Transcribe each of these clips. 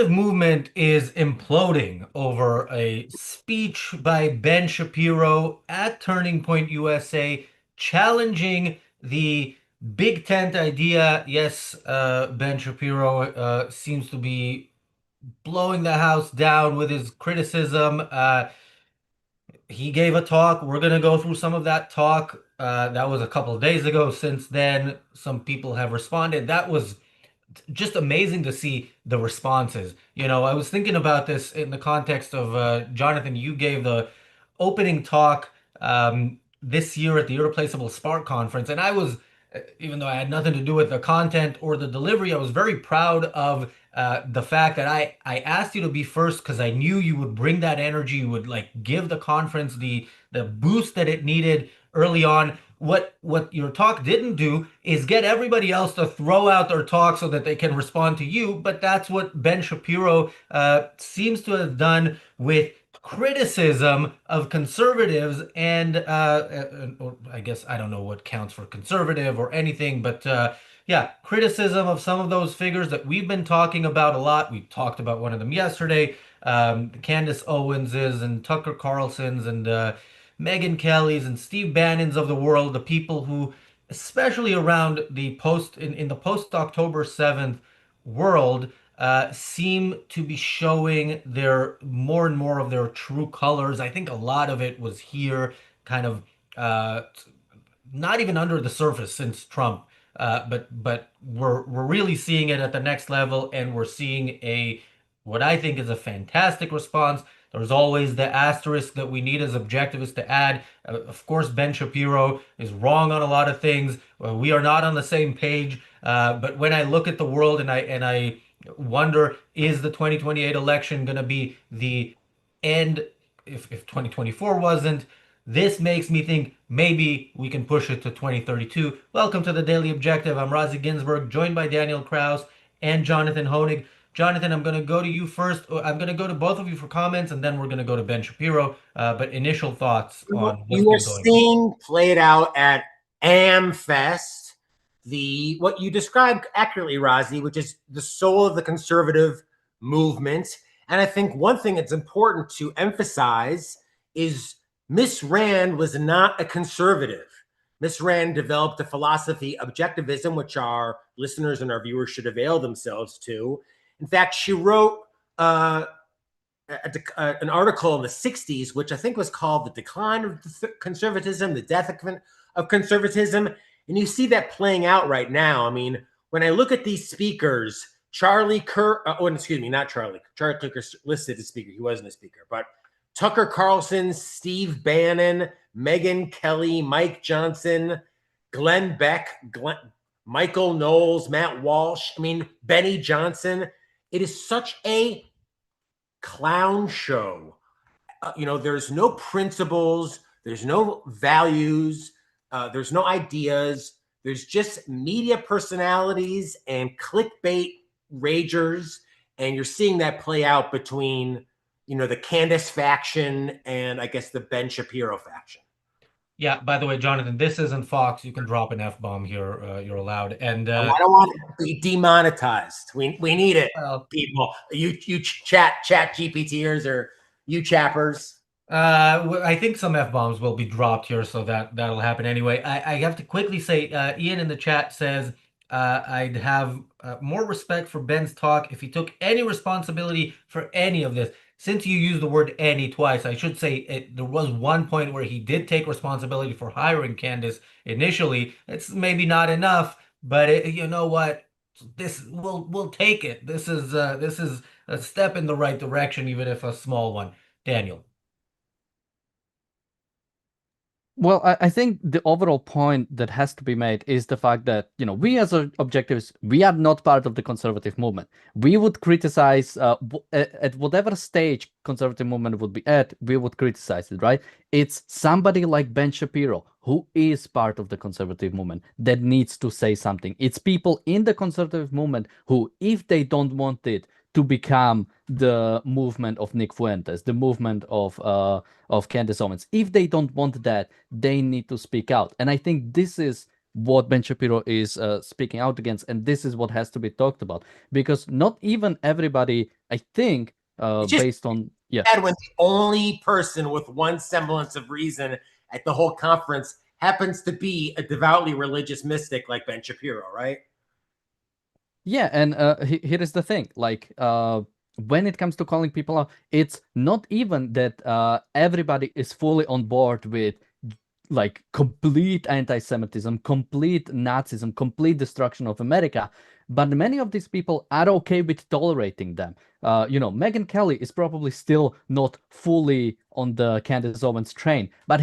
Movement is imploding over a speech by Ben Shapiro at Turning Point USA challenging the big tent idea. Yes, Ben Shapiro seems to be blowing the house down with his criticism. He gave a talk. We're going to go through some of that talk. That was a couple of days ago. Since then, some people have responded. That was just amazing to see the responses. I was thinking about this in the context of Jonathan, you gave the opening talk this year at the Irreplaceable Spark Conference, and I was, even though I had nothing to do with the content or the delivery, I was very proud of the fact that I asked you to be first because I knew you would bring that energy, you would like give the conference the boost that it needed early on. What your talk didn't do is get everybody else to throw out their talk so that they can respond to you. But that's what Ben Shapiro seems to have done with criticism of conservatives and or I guess I don't know what counts for conservative or anything, but yeah, criticism of some of those figures that we've been talking about a lot. We talked about one of them yesterday, Candace Owens's and Tucker Carlson's and Megyn Kelly's and Steve Bannon's of the world, the people who, especially around the in the post October 7th world, seem to be showing their more and more of their true colors. I think a lot of it was here, kind of uh, not even under the surface since Trump. But we're really seeing it at the next level, and we're seeing a what I think is a fantastic response. There's always the asterisk that we need as objectivists to add. Of course, Ben Shapiro is wrong on a lot of things. We are not on the same page. But when I look at the world and I wonder, is the 2028 election going to be the end if 2024 wasn't? This makes me think maybe we can push it to 2032. Welcome to the Daily Objective. I'm Razi Ginsburg, joined by Daniel Kraus and Jonathan Honig. Jonathan, I'm going to go to you first. I'm going to go to both of you for comments, and then we're going to go to Ben Shapiro. But initial thoughts on what's You are been going on. seeing played out at AmFest the what you described accurately, Razi, which is the soul of the conservative movement. And I think one thing that's important to emphasize is Miss Rand was not a conservative. Miss Rand developed a philosophy, objectivism, which our listeners and our viewers should avail themselves to. In fact, she wrote an article in the 60s, which I think was called The Decline of Conservatism, The Death of Conservatism. And you see that playing out right now. I mean, when I look at these speakers, Charlie Kirk, excuse me, not Charlie. Charlie Kirk is listed as speaker. He wasn't a speaker, but Tucker Carlson, Steve Bannon, Megyn Kelly, Mike Johnson, Glenn Beck, Michael Knowles, Matt Walsh, I mean, Benny Johnson. It is such a clown show. There's no principles, there's no values, there's no ideas. There's just media personalities and clickbait ragers, and you're seeing that play out between the Candace faction and I guess the Ben Shapiro faction. Yeah, by the way, Jonathan, this isn't Fox. You can drop an F-bomb here. You're allowed. And I don't want to be demonetized. We need it, well, people. You chat GPTers or you chappers. I think some F-bombs will be dropped here, so that'll happen anyway. I have to quickly say, Ian in the chat says I'd have more respect for Ben's talk if he took any responsibility for any of this. Since you used the word any twice, I should say there was one point where he did take responsibility for hiring Candace initially. It's maybe not enough, but you know what? This we'll take it. This is a step in the right direction, even if a small one. Daniel. Well, I think the overall point that has to be made is the fact that, we as objectives, we are not part of the conservative movement. We would criticize at whatever stage conservative movement would be at, we would criticize it, right? It's somebody like Ben Shapiro, who is part of the conservative movement, that needs to say something. It's people in the conservative movement who, if they don't want it to become the movement of Nick Fuentes, the movement of Candace Owens, if they don't want that, they need to speak out. And I think this is what Ben Shapiro is speaking out against, and this is what has to be talked about, because not even everybody I think It's just based on bad when the only person with one semblance of reason at the whole conference happens to be a devoutly religious mystic like Ben Shapiro, right? Yeah, and here is the thing. Like, when it comes to calling people out, it's not even that everybody is fully on board with like complete anti-Semitism, complete Nazism, complete destruction of America. But many of these people are okay with tolerating them. Megyn Kelly is probably still not fully on the Candace Owens train, but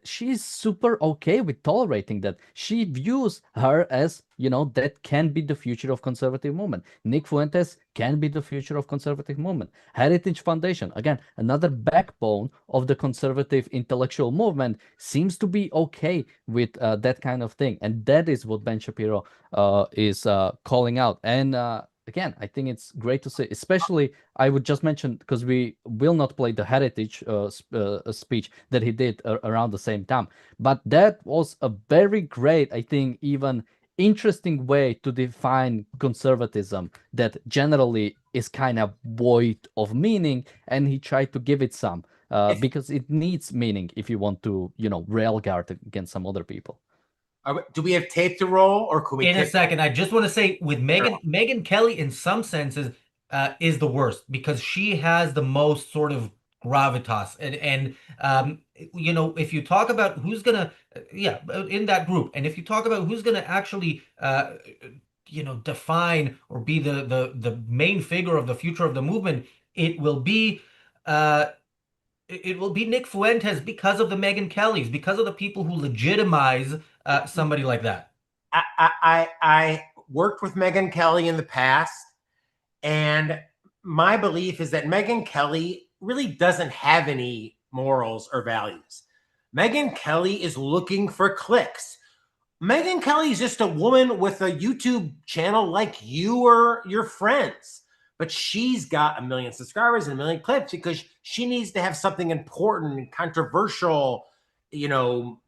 she's super okay with tolerating that. She views her as, that can be the future of conservative movement. Nick Fuentes can be the future of conservative movement. Heritage Foundation, again, another backbone of the conservative intellectual movement, seems to be okay with that kind of thing. And that is what Ben Shapiro is calling out. And again, I think it's great to see, especially I would just mention, because we will not play the Heritage speech that he did around the same time. But that was a very great, I think, even interesting way to define conservatism that generally is kind of void of meaning, and he tried to give it some because it needs meaning if you want to, rail guard against some other people. Do we have tape to roll, or can we? In a second, I just want to say with Megyn Kelly, in some senses, is the worst because she has the most sort of gravitas, and if you talk about who's gonna, in that group, and if you talk about who's gonna actually, define or be the main figure of the future of the movement, it will be. It will be Nick Fuentes because of the Megyn Kellys, because of the people who legitimize somebody like that. I worked with Megyn Kelly in the past, and my belief is that Megyn Kelly really doesn't have any morals or values. Megyn Kelly is looking for clicks. Megyn Kelly is just a woman with a YouTube channel like you or your friends, but she's got 1 million subscribers and 1 million clips because she needs to have something important and controversial,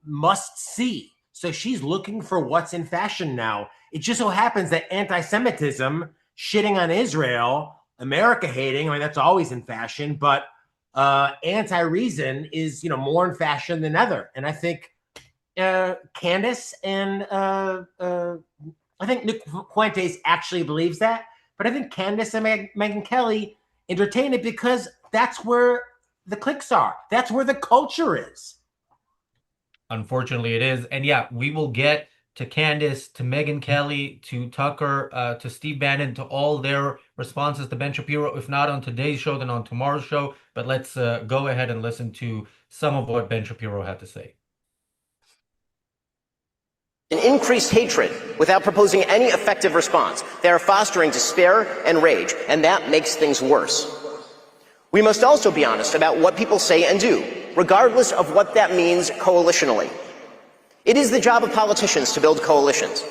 must see. So she's looking for what's in fashion now. It just so happens that anti-Semitism, shitting on Israel, America hating, I mean, that's always in fashion, but anti-reason is, more in fashion than ever. And I think Candace and I think Nick Fuentes actually believes that, but I think Candace and Megyn Kelly entertain it because that's where the clicks are. That's where the culture is. Unfortunately, it is. And yeah, we will get to Candace, to Megyn Kelly, to Tucker, to Steve Bannon, to all their responses to Ben Shapiro, if not on today's show, then on tomorrow's show. But let's go ahead and listen to some of what Ben Shapiro had to say. An increased hatred without proposing any effective response. They are fostering despair and rage, and that makes things worse. We must also be honest about what people say and do, regardless of what that means coalitionally. It is the job of politicians to build coalitions.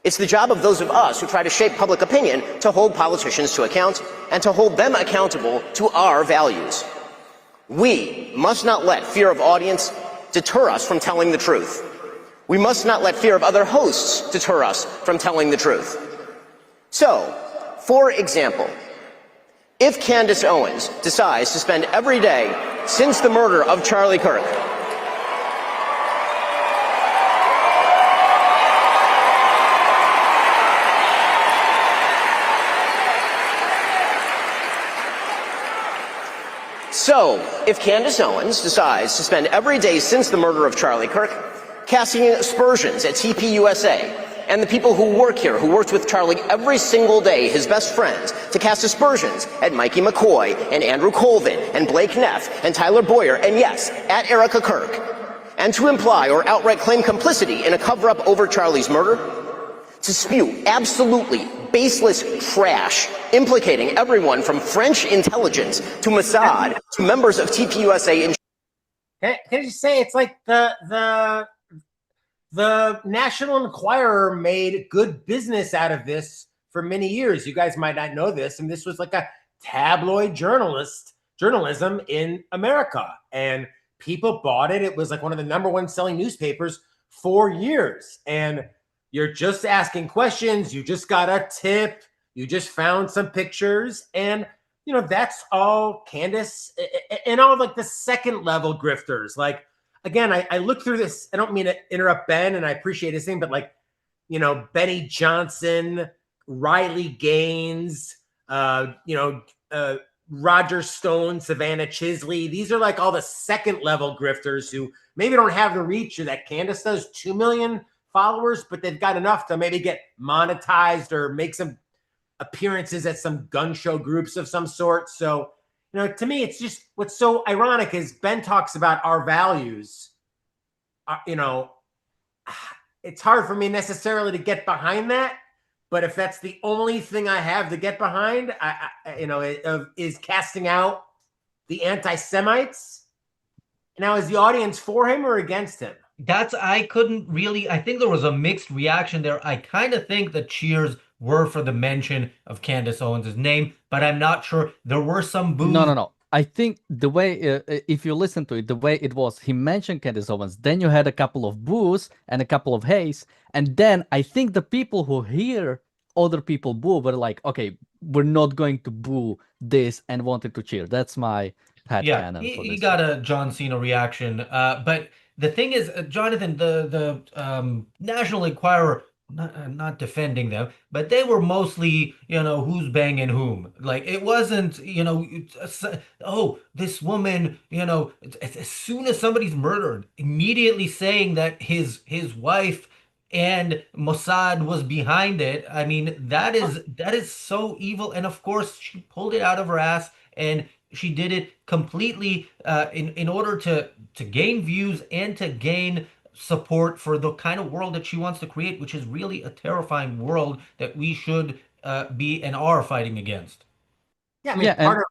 It's the job of those of us who try to shape public opinion to hold politicians to account and to hold them accountable to our values. We must not let fear of audience deter us from telling the truth. We must not let fear of other hosts deter us from telling the truth. So, for example, if Candace Owens decides to spend every day since the murder of Charlie Kirk casting aspersions at TPUSA and the people who work here, who worked with Charlie every single day, his best friends, to cast aspersions at Mikey McCoy and Andrew Colvin and Blake Neff and Tyler Boyer, and yes, at Erica Kirk, and to imply or outright claim complicity in a cover-up over Charlie's murder, to spew absolutely baseless trash implicating everyone from French intelligence to Mossad to members of TPUSA. Can I just say, it's like the National Enquirer made good business out of this for many years. You guys might not know this, and this was like a tabloid journalism in America, and people bought it. It was like one of the #1 selling newspapers for years. And you're just asking questions. You just got a tip. You just found some pictures, and that's all Candace and all like the second level grifters. Like, again, I look through this. I don't mean to interrupt Ben, and I appreciate his thing, but like, Benny Johnson, Riley Gaines, Roger Stone, Savannah Chisley. These are like all the second level grifters who maybe don't have the reach that Candace does, 2 million followers, but they've got enough to maybe get monetized or make some appearances at some gun show groups of some sort. So, to me, it's just what's so ironic is Ben talks about our values. It's hard for me necessarily to get behind that. But if that's the only thing I have to get behind, is casting out the anti-Semites. Now, is the audience for him or against him? I think there was a mixed reaction there. I kind of think the cheers were for the mention of Candace Owens' name, but I'm not sure. There were some boos. No. I think the way, if you listen to it, the way it was, he mentioned Candace Owens, then you had a couple of boos and a couple of hays, and then I think the people who hear other people boo were like, okay, we're not going to boo this, and wanted to cheer. That's my headcanon for this. He got a John Cena reaction. But the thing is, Jonathan, the National Enquirer, not defending them, but they were mostly, who's banging whom. Like, it wasn't, oh, this woman, as soon as somebody's murdered, immediately saying that his wife and Mossad was behind it. I mean, that is so evil. And of course, she pulled it out of her ass, and she did it completely in order to gain views and to gain support for the kind of world that she wants to create, which is really a terrifying world that we should be and are fighting against. Yeah, I mean, part of.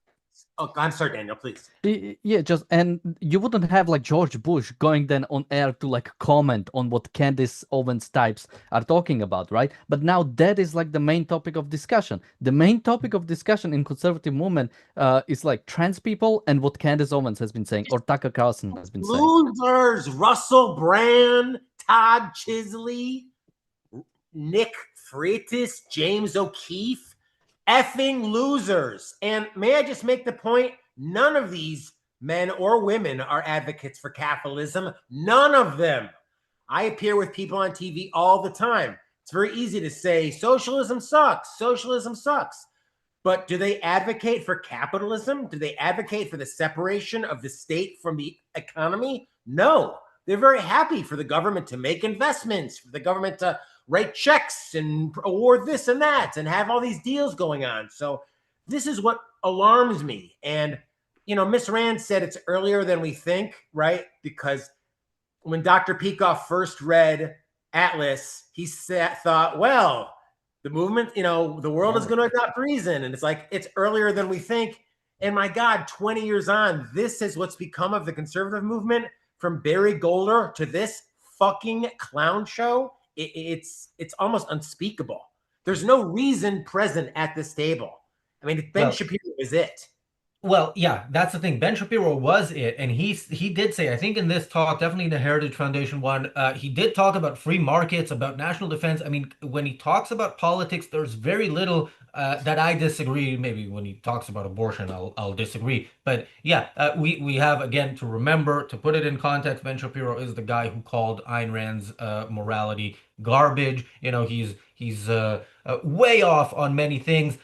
Oh, I'm sorry, Daniel, please. Yeah, and you wouldn't have like George Bush going then on air to like comment on what Candace Owens types are talking about, right? But now that is like the main topic of discussion. The main topic of discussion in conservative movement is like trans people and what Candace Owens has been saying, or Tucker Carlson has been saying. Losers, Russell Brand, Todd Chisley, Nick Freitas, James O'Keefe. Effing losers. And may I just make the point, none of these men or women are advocates for capitalism. None of them. I appear with people on TV all the time. It's very easy to say socialism sucks. Socialism sucks. But do they advocate for capitalism? Do they advocate for the separation of the state from the economy? No. They're very happy for the government to make investments, for the government to write checks and award this and that and have all these deals going on. So this is what alarms me. And, Miss Rand said it's earlier than we think, right? Because when Dr. Peikoff first read Atlas, he thought, well, the movement, the world is going to adopt reason. And it's like, it's earlier than we think. And my God, 20 years on, this is what's become of the conservative movement, from Barry Golder to this fucking clown show. It's almost unspeakable. There's no reason present at this table. I mean, Ben Shapiro is it. Well, yeah, that's the thing. Ben Shapiro was it, and he did say, I think in this talk, definitely in the Heritage Foundation one, he did talk about free markets, about national defense. I mean, when he talks about politics, there's very little that I disagree. Maybe when he talks about abortion, I'll disagree. But yeah, we have, again, to remember, to put it in context, Ben Shapiro is the guy who called Ayn Rand's morality garbage. He's way off on many things.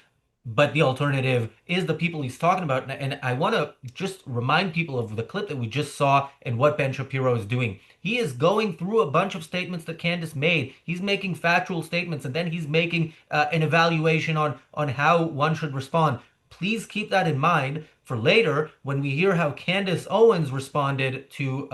But the alternative is the people he's talking about. And I want to just remind people of the clip that we just saw and what Ben Shapiro is doing. He is going through a bunch of statements that Candace made. He's making factual statements, and then he's making an evaluation on how one should respond. Please keep that in mind for later when we hear how Candace Owens responded to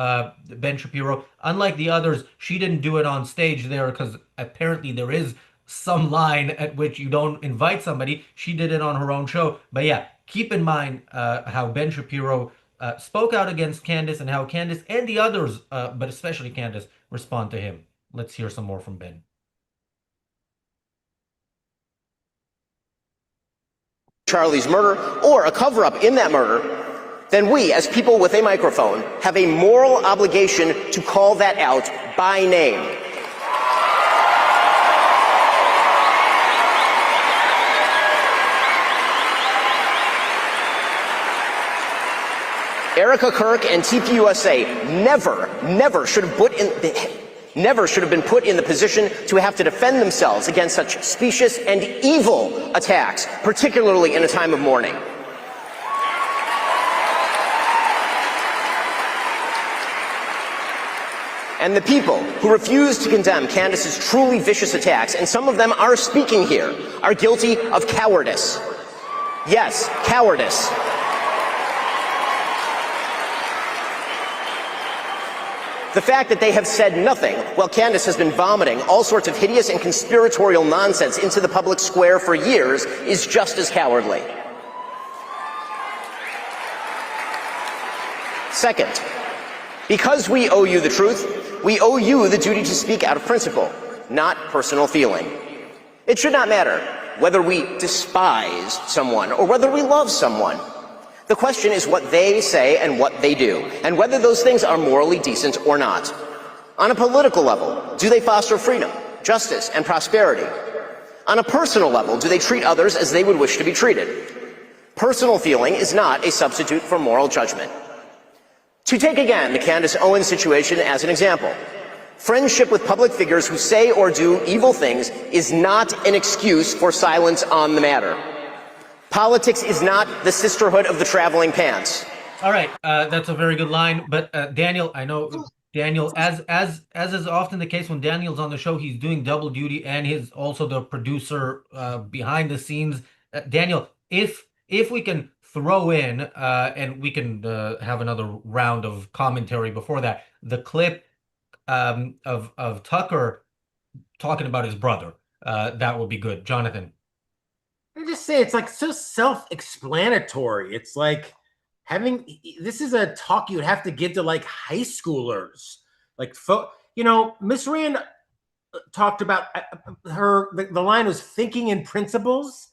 Ben Shapiro. Unlike the others, she didn't do it on stage there because apparently there is some line at which you don't invite somebody. She did it on her own show. But yeah, keep in mind how Ben Shapiro spoke out against Candace and how Candace and the others, but especially Candace, respond to him. Let's hear some more from Ben. Charlie's murder or a cover-up in that murder, then we, as people with a microphone, have a moral obligation to call that out by name. ARCUK and TPUSA never should have been put in the position to have to defend themselves against such specious and evil attacks, particularly in a time of mourning. And the people who refuse to condemn Candace's truly vicious attacks, and some of them are speaking here, are guilty of cowardice. Yes, cowardice. The fact that they have said nothing while Candace has been vomiting all sorts of hideous and conspiratorial nonsense into the public square for years is just as cowardly. Second, because we owe you the truth, we owe you the duty to speak out of principle, not personal feeling. It should not matter whether we despise someone or whether we love someone. The question is what they say and what they do, and whether those things are morally decent or not. On a political level, do they foster freedom, justice, and prosperity? On a personal level, do they treat others as they would wish to be treated? Personal feeling is not a substitute for moral judgment. To take again the Candace Owens situation as an example, friendship with public figures who say or do evil things is not an excuse for silence on the matter. Politics is not the sisterhood of the traveling pants. All right, that's a very good line. But Daniel, I know Daniel, as is often the case when Daniel's on the show, he's doing double duty and he's also the producer behind the scenes. Daniel, if we can throw in and we can have another round of commentary before that, the clip of Tucker talking about his brother, that would be good. Jonathan. I just say it's like so self-explanatory. It's like this is a talk you would have to give to like high schoolers. Like, Miss Rand talked about the line was thinking in principles.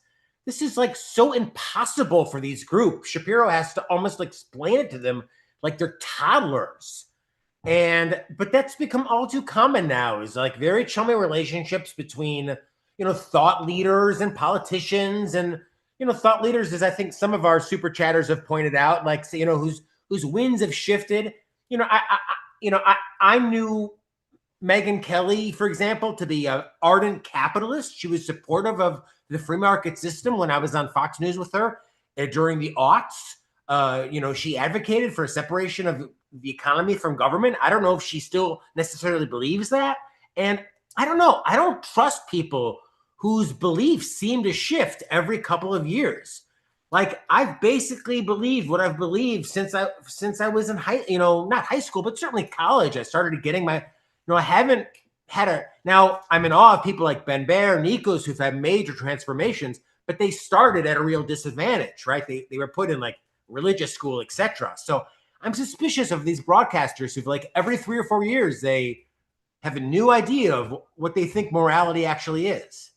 This is like so impossible for these groups. Shapiro has to almost explain it to them like they're toddlers. But that's become all too common now, is like very chummy relationships between thought leaders and politicians, and thought leaders, as I think some of our super chatters have pointed out, like whose winds have shifted. I knew Megyn Kelly, for example, to be an ardent capitalist. She was supportive of the free market system when I was on Fox News with her during the aughts. She advocated for a separation of the economy from government. I don't know if she still necessarily believes that. And I don't know. I don't trust people whose beliefs seem to shift every couple of years. Like, I've basically believed what I've believed since I was in not high school, but certainly college. I started getting I haven't had now I'm in awe of people like Ben Baer, Nikos, who've had major transformations, but they started at a real disadvantage, right? They were put in like religious school, etc. So I'm suspicious of these broadcasters who've like every 3 or 4 years, they have a new idea of what they think morality actually is.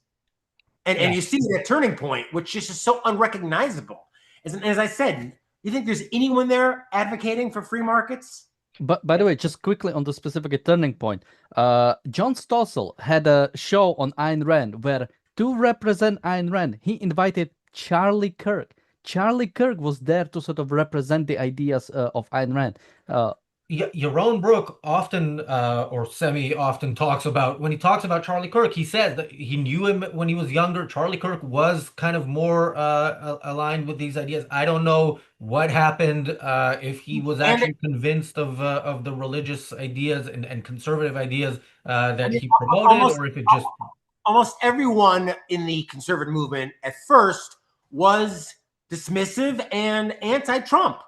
And you see that turning point, which is just so unrecognizable. As I said, you think there's anyone there advocating for free markets? But by the way, just quickly on the specific turning point, John Stossel had a show on Ayn Rand where, to represent Ayn Rand, he invited Charlie Kirk. Charlie Kirk was there to sort of represent the ideas of Ayn Rand. Yaron Brook often or semi-often talks about, when he talks about Charlie Kirk, he says that he knew him when he was younger. Charlie Kirk was kind of more aligned with these ideas. I don't know what happened, if he was actually convinced of the religious ideas and conservative ideas that he promoted, or if it just... Almost everyone in the conservative movement at first was dismissive and anti-Trump,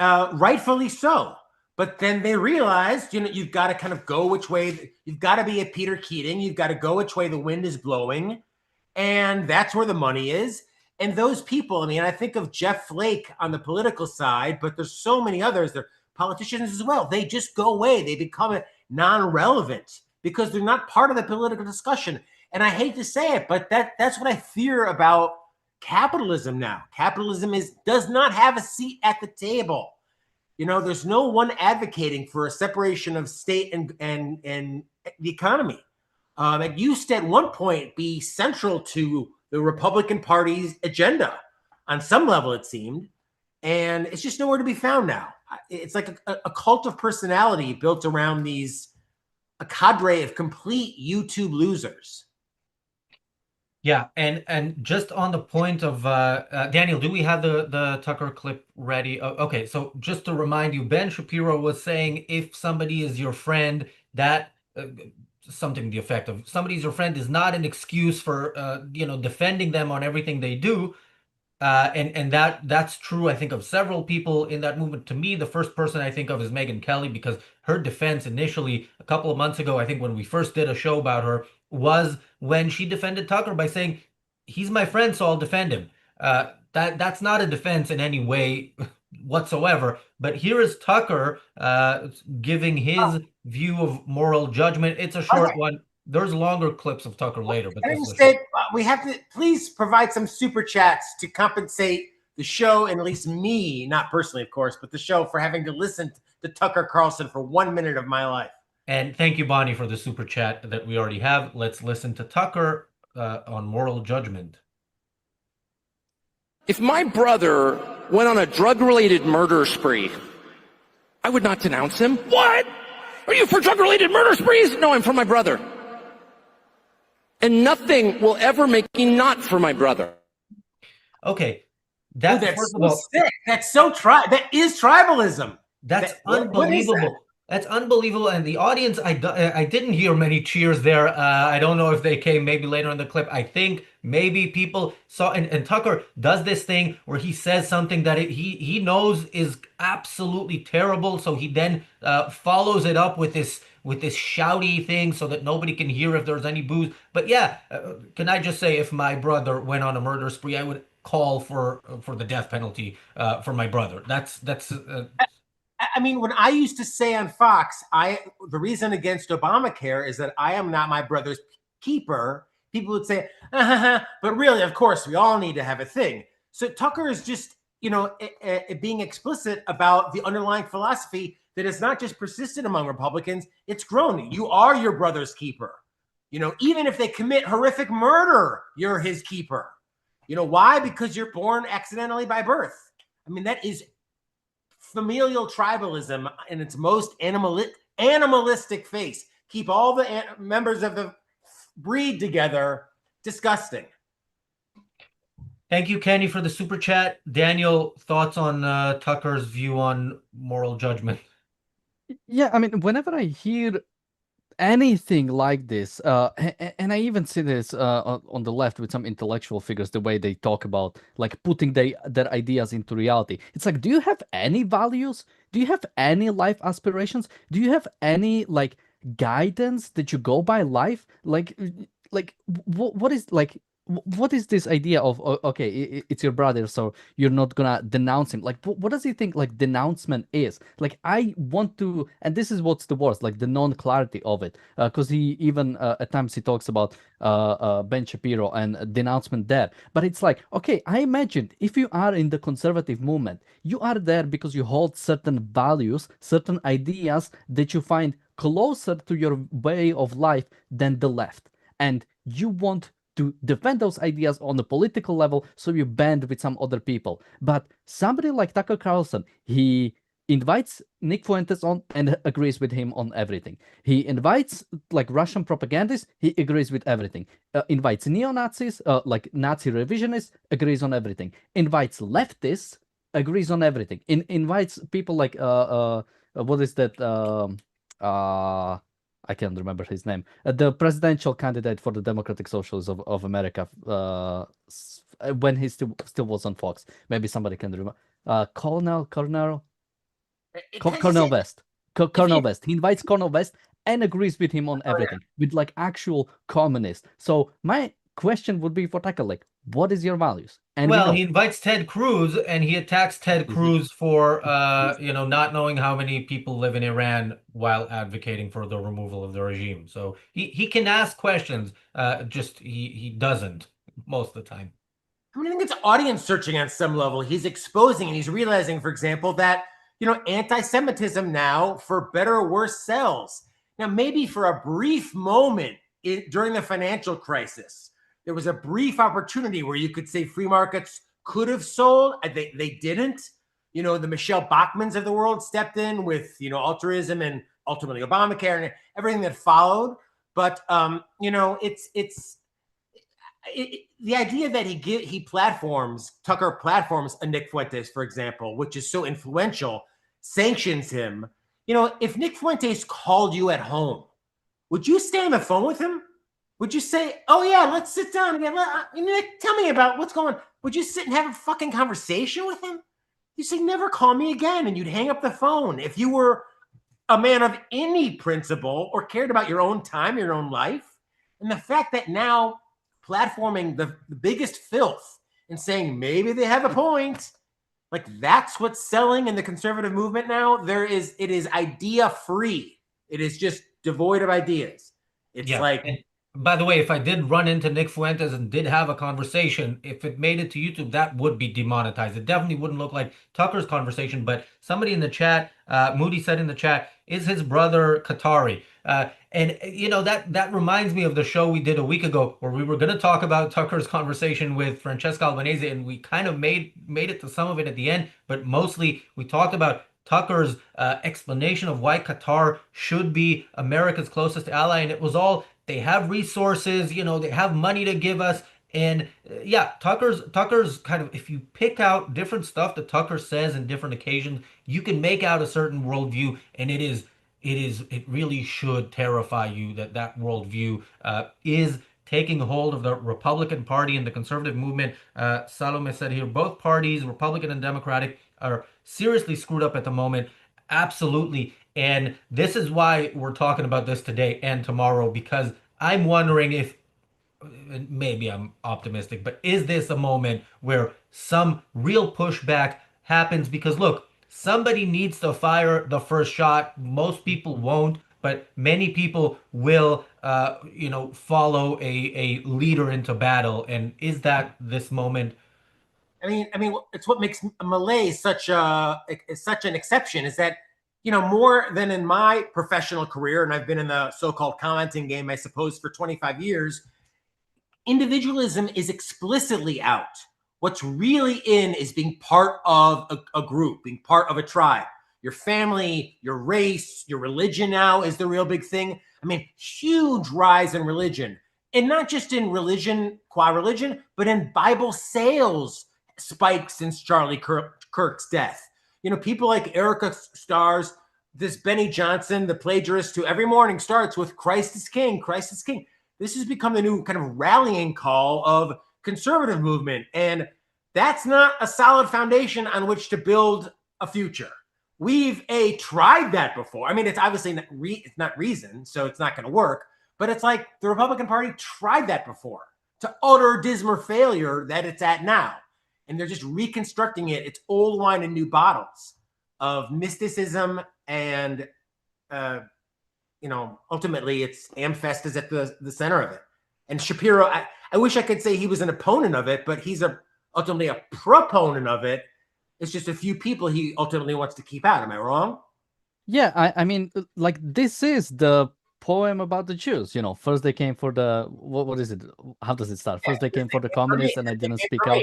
rightfully so. But then they realized, you've got to kind of go which way. You've got to be a Peter Keating. You've got to go which way the wind is blowing. And that's where the money is. And those people, I think of Jeff Flake on the political side, but there's so many others. They're politicians as well. They just go away. They become non-relevant because they're not part of the political discussion. And I hate to say it, but that's what I fear about capitalism now. Capitalism does not have a seat at the table. There's no one advocating for a separation of state and the economy. It used to, at one point, be central to the Republican Party's agenda. On some level, it seemed. And it's just nowhere to be found now. it's like a cult of personality built around a cadre of complete YouTube losers. Yeah, and just on the point of Daniel, do we have the Tucker clip ready? Okay, so just to remind you, Ben Shapiro was saying if somebody is your friend, that something to the effect of somebody's your friend is not an excuse for defending them on everything they do. And that's true, I think, of several people in that movement. To me, the first person I think of is Megyn Kelly, because her defense initially, a couple of months ago, I think when we first did a show about her, was when she defended Tucker by saying, he's my friend, so I'll defend him. That's not a defense in any way whatsoever. But here is Tucker giving his view of moral judgment. It's a short one. There's longer clips of Tucker later, but this is a short. We have to please provide some super chats to compensate the show, and at least me, not personally, of course, but the show, for having to listen to Tucker Carlson for 1 minute of my life. And thank you, Bonnie, for the super chat that we already have. Let's listen to Tucker on moral judgment. If my brother went on a drug-related murder spree, I would not denounce him. What? Are you for drug-related murder sprees? No, I'm for my brother. And nothing will ever make me not for my brother. Okay. That's so sick. That's so that is tribalism. That's unbelievable. That's unbelievable. And the audience, I didn't hear many cheers there. I don't know if they came maybe later in the clip. I think maybe people saw, and Tucker does this thing where he says something that he knows is absolutely terrible. So he then follows it up with this shouty thing so that nobody can hear if there's any booze. But yeah, can I just say, if my brother went on a murder spree, I would call for the death penalty for my brother. That's I mean, when I used to say on Fox, the reason against Obamacare is that I am not my brother's keeper. People would say, but really, of course, we all need to have a thing. So Tucker is just, being explicit about the underlying philosophy that has not just persisted among Republicans, it's grown. You are your brother's keeper. Even if they commit horrific murder, you're his keeper. Why? Because you're born accidentally by birth. I mean, that is familial tribalism in its most animalistic face. Keep all the members of the breed together. Disgusting. Thank you, Kenny, for the super chat. Daniel, thoughts on Tucker's view on moral judgment? Yeah, I mean, whenever I hear anything like this, and I even see this on the left with some intellectual figures, the way they talk about like putting their ideas into reality. It's like, do you have any values? Do you have any life aspirations? Do you have any like guidance that you go by life? Like what is like what is this idea of, okay, it's your brother, so you're not gonna denounce him? Like, what does he think like denouncement is? Like, I want to, and this is what's the worst, like the non-clarity of it, because he even at times he talks about Ben Shapiro and denouncement there. But it's like, okay, I imagine if you are in the conservative movement, you are there because you hold certain values, certain ideas that you find closer to your way of life than the left, and you want to defend those ideas on a political level, so you band with some other people. But somebody like Tucker Carlson, he invites Nick Fuentes on and agrees with him on everything. He invites like Russian propagandists, he agrees with everything. Invites neo-Nazis, like Nazi revisionists, agrees on everything. Invites leftists, agrees on everything. Invites people like what is that? I can't remember his name. The presidential candidate for the Democratic Socialists of America, when he still was on Fox. Maybe somebody can remember. Cornel West. Cornel West. He invites Cornel West and agrees with him on everything, with like actual communists. So my question would be for Tucker, like, what is your values? And well, he invites Ted Cruz, and he attacks Ted Cruz for not knowing how many people live in Iran while advocating for the removal of the regime. So he can ask questions, just he doesn't most of the time. I mean, I think it's audience searching on some level. He's exposing and he's realizing, for example, that anti-Semitism now, for better or worse, sells. Now, maybe for a brief moment during the financial crisis, there was a brief opportunity where you could say free markets could have sold. They didn't. the Michelle Bachmans of the world stepped in with, altruism and ultimately Obamacare and everything that followed. But, the idea that Tucker platforms a Nick Fuentes, for example, which is so influential, sanctions him. If Nick Fuentes called you at home, would you stay on the phone with him? Would you say, oh yeah, let's sit down again. Nick, tell me about what's going on. Would you sit and have a fucking conversation with him? You say, never call me again. And you'd hang up the phone. If you were a man of any principle or cared about your own time, your own life. And the fact that now platforming the biggest filth and saying maybe they have a point, like that's what's selling in the conservative movement now. It is idea free. It is just devoid of ideas. It's like. And by the way, if I did run into Nick Fuentes and did have a conversation, if it made it to YouTube, that would be demonetized. It definitely wouldn't look like Tucker's conversation. But somebody in the chat, Moody said in the chat, is his brother Qatari? And that reminds me of the show we did a week ago where we were going to talk about Tucker's conversation with Francesca Albanese, and we kind of made it to some of it at the end, but mostly we talked about Tucker's explanation of why Qatar should be America's closest ally, and it was all they have resources, they have money to give us, and yeah, Tucker's kind of, if you pick out different stuff that Tucker says in different occasions, you can make out a certain worldview, and it really should terrify you that worldview is taking hold of the Republican Party and the conservative movement. Salome said here, both parties, Republican and Democratic, are seriously screwed up at the moment. Absolutely. And this is why we're talking about this today and tomorrow, because I'm wondering if, maybe I'm optimistic, but is this a moment where some real pushback happens? Because look, somebody needs to fire the first shot. Most people won't, but many people will, follow a leader into battle. And is that this moment? I mean, it's what makes Malay such an exception is that, more than in my professional career, and I've been in the so-called commenting game, I suppose, for 25 years, individualism is explicitly out. What's really in is being part of a group, being part of a tribe. Your family, your race, your religion now is the real big thing. I mean, huge rise in religion. And not just in religion, qua religion, but in Bible sales spiked since Charlie Kirk's death. People like ARCUK stars, this Benny Johnson, the plagiarist, who every morning starts with Christ is King, Christ is King. This has become the new kind of rallying call of conservative movement. And that's not a solid foundation on which to build a future. We've tried that before. I mean, it's obviously it's not reason, so it's not going to work. But it's like the Republican Party tried that before to utter dismal failure that it's at now. And they're just reconstructing it. It's old wine in new bottles of mysticism. And, ultimately it's Amfest is at the center of it. And Shapiro, I wish I could say he was an opponent of it, but he's ultimately a proponent of it. It's just a few people he ultimately wants to keep out. Am I wrong? Yeah, I mean, like, this is the poem about the Jews. First they came for the, what is it? How does it start? First they came for the communists and I didn't speak out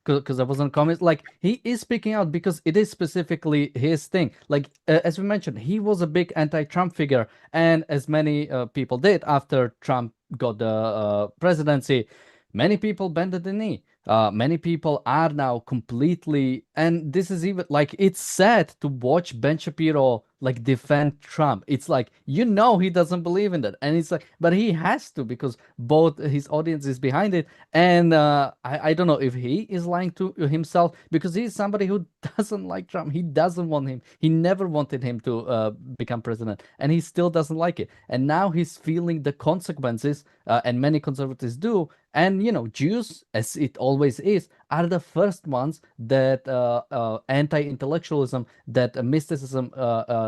because I wasn't communist. Like, he is speaking out because it is specifically his thing. Like, as we mentioned, he was a big anti-Trump figure. And as many people did after Trump got the presidency, many people bended the knee. Many people are now completely, and this is even like, it's sad to watch Ben Shapiro like defend Trump. It's like, he doesn't believe in that, and it's like, but he has to, because both his audience is behind it, and I don't know if he is lying to himself, because he's somebody who doesn't like Trump. He doesn't want him. He never wanted him to become president, and he still doesn't like it. And now he's feeling the consequences, and many conservatives do. And Jews, as it always is, are the first ones that anti-intellectualism, that mysticism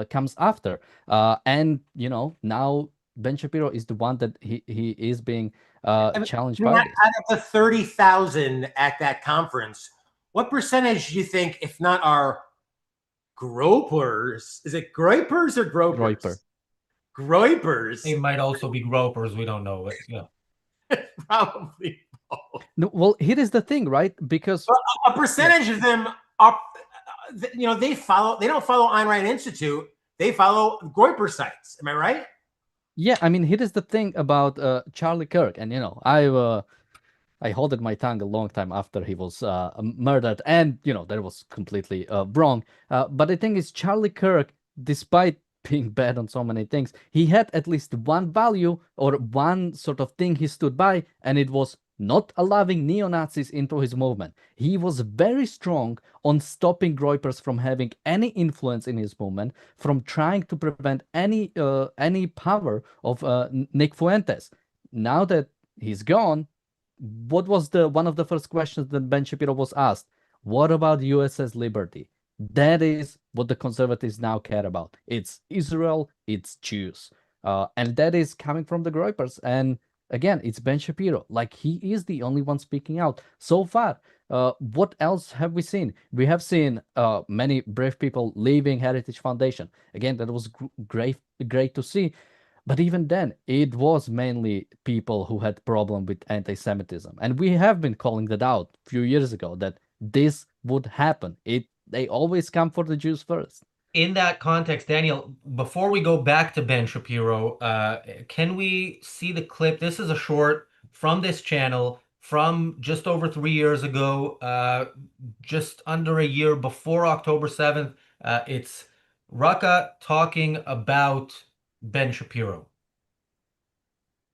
comes after. And now Ben Shapiro is the one that he is being challenged by this. Out of the 30,000 at that conference, what percentage do you think, if not are gropers? Is it groypers or gropers? Groypers. They might also be gropers. We don't know. Yeah. Probably both. No, well, here is the thing, right? Because a percentage of them are, they don't follow Ayn Rand Institute. They follow Groyper sites. Am I right? Yeah, I mean, here is the thing about Charlie Kirk, and I holded my tongue a long time after he was murdered, and that was completely wrong. But the thing is, Charlie Kirk, despite being bad on so many things, he had at least one value or one sort of thing he stood by, and it was not allowing neo-Nazis into his movement. He was very strong on stopping Groypers from having any influence in his movement, from trying to prevent any power of Nick Fuentes. Now that he's gone, what was one of the first questions that Ben Shapiro was asked? What about USS Liberty? That is what the conservatives now care about. It's Israel, it's Jews. And that is coming from the Groypers. And again, it's Ben Shapiro. Like, he is the only one speaking out. So far, what else have we seen? We have seen many brave people leaving Heritage Foundation. Again, that was great to see. But even then, it was mainly people who had problem with anti-Semitism. And we have been calling that out a few years ago, that this would happen. They always come for the Jews first. In that context, Daniel, before we go back to Ben Shapiro, can we see the clip? This is a short from this channel from just over 3 years ago, just under a year before October 7th. It's Rucka talking about Ben Shapiro.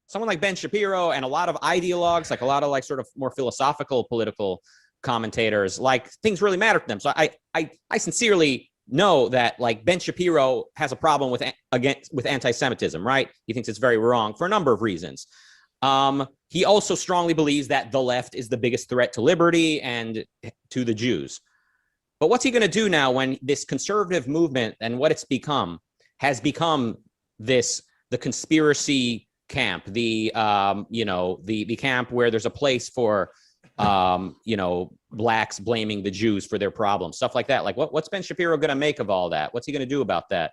Someone like Ben Shapiro and a lot of ideologues, like a lot of like sort of more philosophical political commentators, like things really matter to them. So I sincerely know that like Ben Shapiro has a problem with anti-Semitism, right? He thinks it's very wrong for a number of reasons. He also strongly believes that the left is the biggest threat to liberty and to the Jews. But what's he going to do now when this conservative movement and what it's become has become the conspiracy camp, the camp where there's a place for blacks blaming the Jews for their problems, stuff like that. Like, what's Ben Shapiro going to make of all that? What's he going to do about that?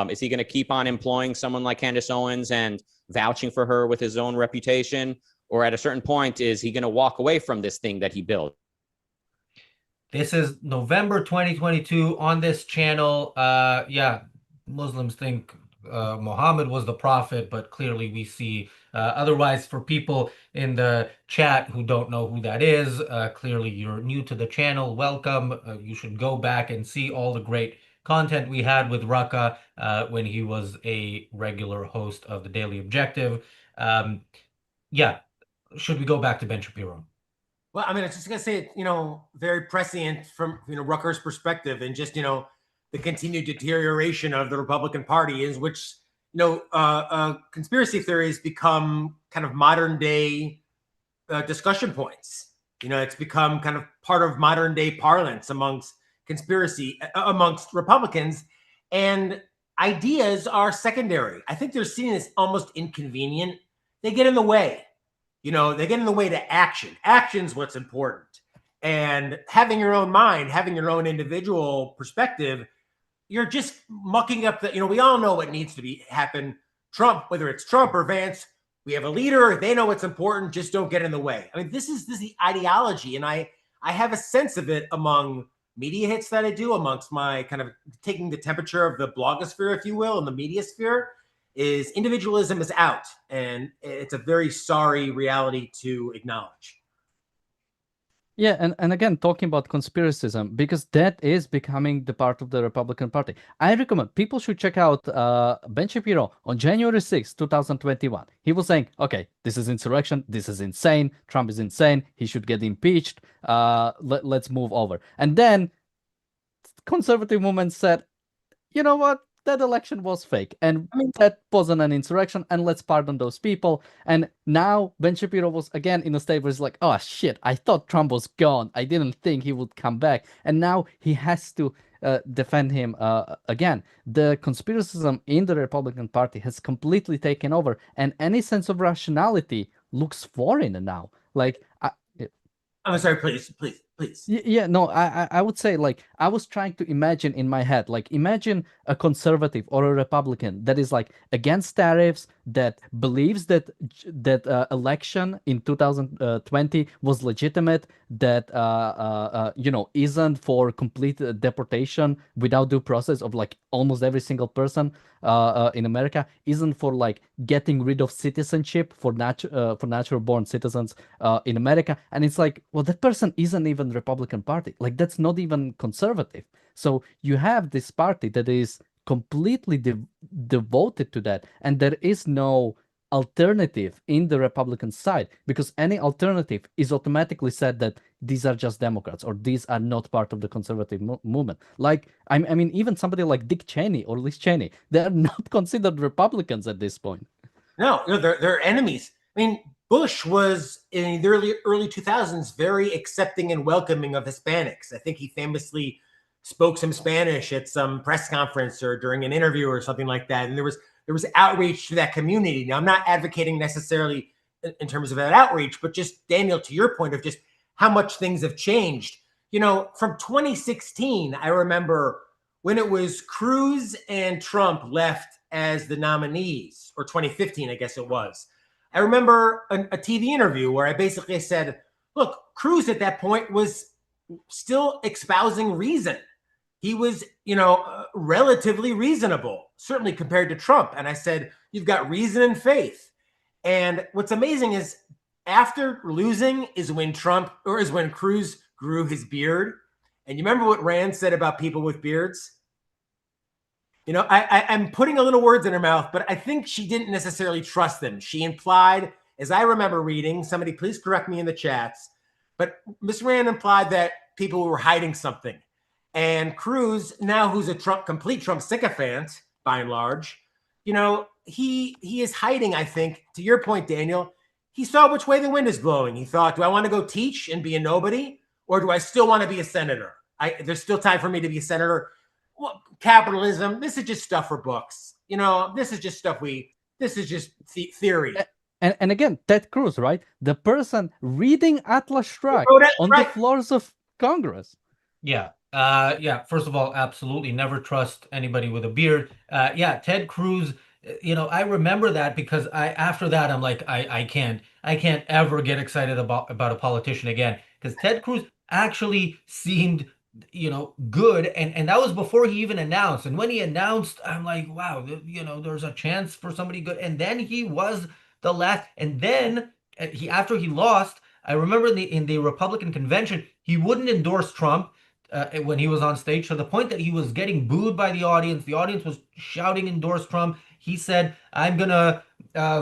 Is he going to keep on employing someone like Candace Owens and vouching for her with his own reputation? Or at a certain point, is he going to walk away from this thing that he built? This is November 2022 on this channel. Muslims think Muhammad was the prophet, but clearly we see otherwise. For people in the chat who don't know who that is, clearly you're new to the channel. Welcome. You should go back and see all the great content we had with Rucka when he was a regular host of the Daily Objective. Should we go back to Ben Shapiro? Well, I mean, I was just going to say, very prescient from, Rucker's perspective, and just, the continued deterioration of the Republican Party, is which, conspiracy theories become kind of modern day discussion points. It's become kind of part of modern day parlance amongst Republicans, and ideas are secondary. I think they're seen as almost inconvenient. They get in the way. They get in the way to action. Action's what's important. And having your own mind, having your own individual perspective, you're just mucking up we all know what needs to happen. Trump, whether it's Trump or Vance, we have a leader. They know what's important. Just don't get in the way. I mean, this is the ideology. And I have a sense of it among media hits that I do, amongst my kind of taking the temperature of the blogosphere, if you will, and the media sphere. Is individualism is out, and it's a very sorry reality to acknowledge. Yeah, and again, talking about conspiracism, because that is becoming the part of the Republican Party. I recommend people should check out Ben Shapiro on January 6, 2021. He was saying, okay, this is insurrection, this is insane, Trump is insane, he should get impeached, let's move over. And then conservative movement said, you know what? That election was fake, and that wasn't an insurrection, and let's pardon those people. And now Ben Shapiro was again in a state where he's like, oh shit, I thought Trump was gone. I didn't think he would come back. And now he has to defend him again. The conspiracism in the Republican Party has completely taken over, and any sense of rationality looks foreign now. Like, I'm sorry, please. Yeah, no, I would say, like, I was trying to imagine in my head, like, imagine a conservative or a Republican that is like against tariffs, that believes that election in 2020 was legitimate, that isn't for complete deportation without due process of like almost every single person in America, isn't for like getting rid of citizenship for natural born citizens in America. And it's like, well, that person isn't even Republican Party. Like, that's not even conservative. So you have this party that is completely devoted to that, and there is no alternative in the Republican side, because any alternative is automatically said that these are just Democrats or these are not part of the conservative movement. Like, I mean, even somebody like Dick Cheney or Liz Cheney, they are not considered Republicans at this point. No, they're enemies. I mean, Bush was in the early 2000s very accepting and welcoming of Hispanics. I think he famously spoke some Spanish at some press conference or during an interview or something like that. And there was outreach to that community. Now, I'm not advocating necessarily in terms of that outreach, but just, Daniel, to your point of just how much things have changed. You know, from 2016, I remember when it was Cruz and Trump left as the nominees, or 2015, I guess it was. I remember a TV interview where I basically said, look, Cruz at that point was still espousing reason. He was, relatively reasonable, certainly compared to Trump. And I said, you've got reason and faith. And what's amazing is after losing is when Cruz grew his beard. And you remember what Rand said about people with beards? You know, I'm putting a little words in her mouth, but I think she didn't necessarily trust them. She implied, as I remember reading, somebody please correct me in the chats, but Ms. Rand implied that people were hiding something. And Cruz, now who's a complete Trump sycophant, by and large, he is hiding, I think, to your point, Daniel. He saw which way the wind is blowing. He thought, do I want to go teach and be a nobody? Or do I still want to be a senator? There's still time for me to be a senator. Well, capitalism, this is just stuff for books. This is just theory. And again, Ted Cruz, right? The person reading Atlas Shrugged on the floors of Congress. Yeah. First of all, absolutely never trust anybody with a beard. Ted Cruz, I remember that because after that, I'm like, I can't ever get excited about a politician again, because Ted Cruz actually seemed, good. And that was before he even announced. And when he announced, I'm like, wow, there's a chance for somebody good. And then he was the last. And then after he lost, I remember in the Republican convention, he wouldn't endorse Trump when he was on stage, to the point that he was getting booed by the audience. The audience was shouting, endorse Trump. He said, I'm going to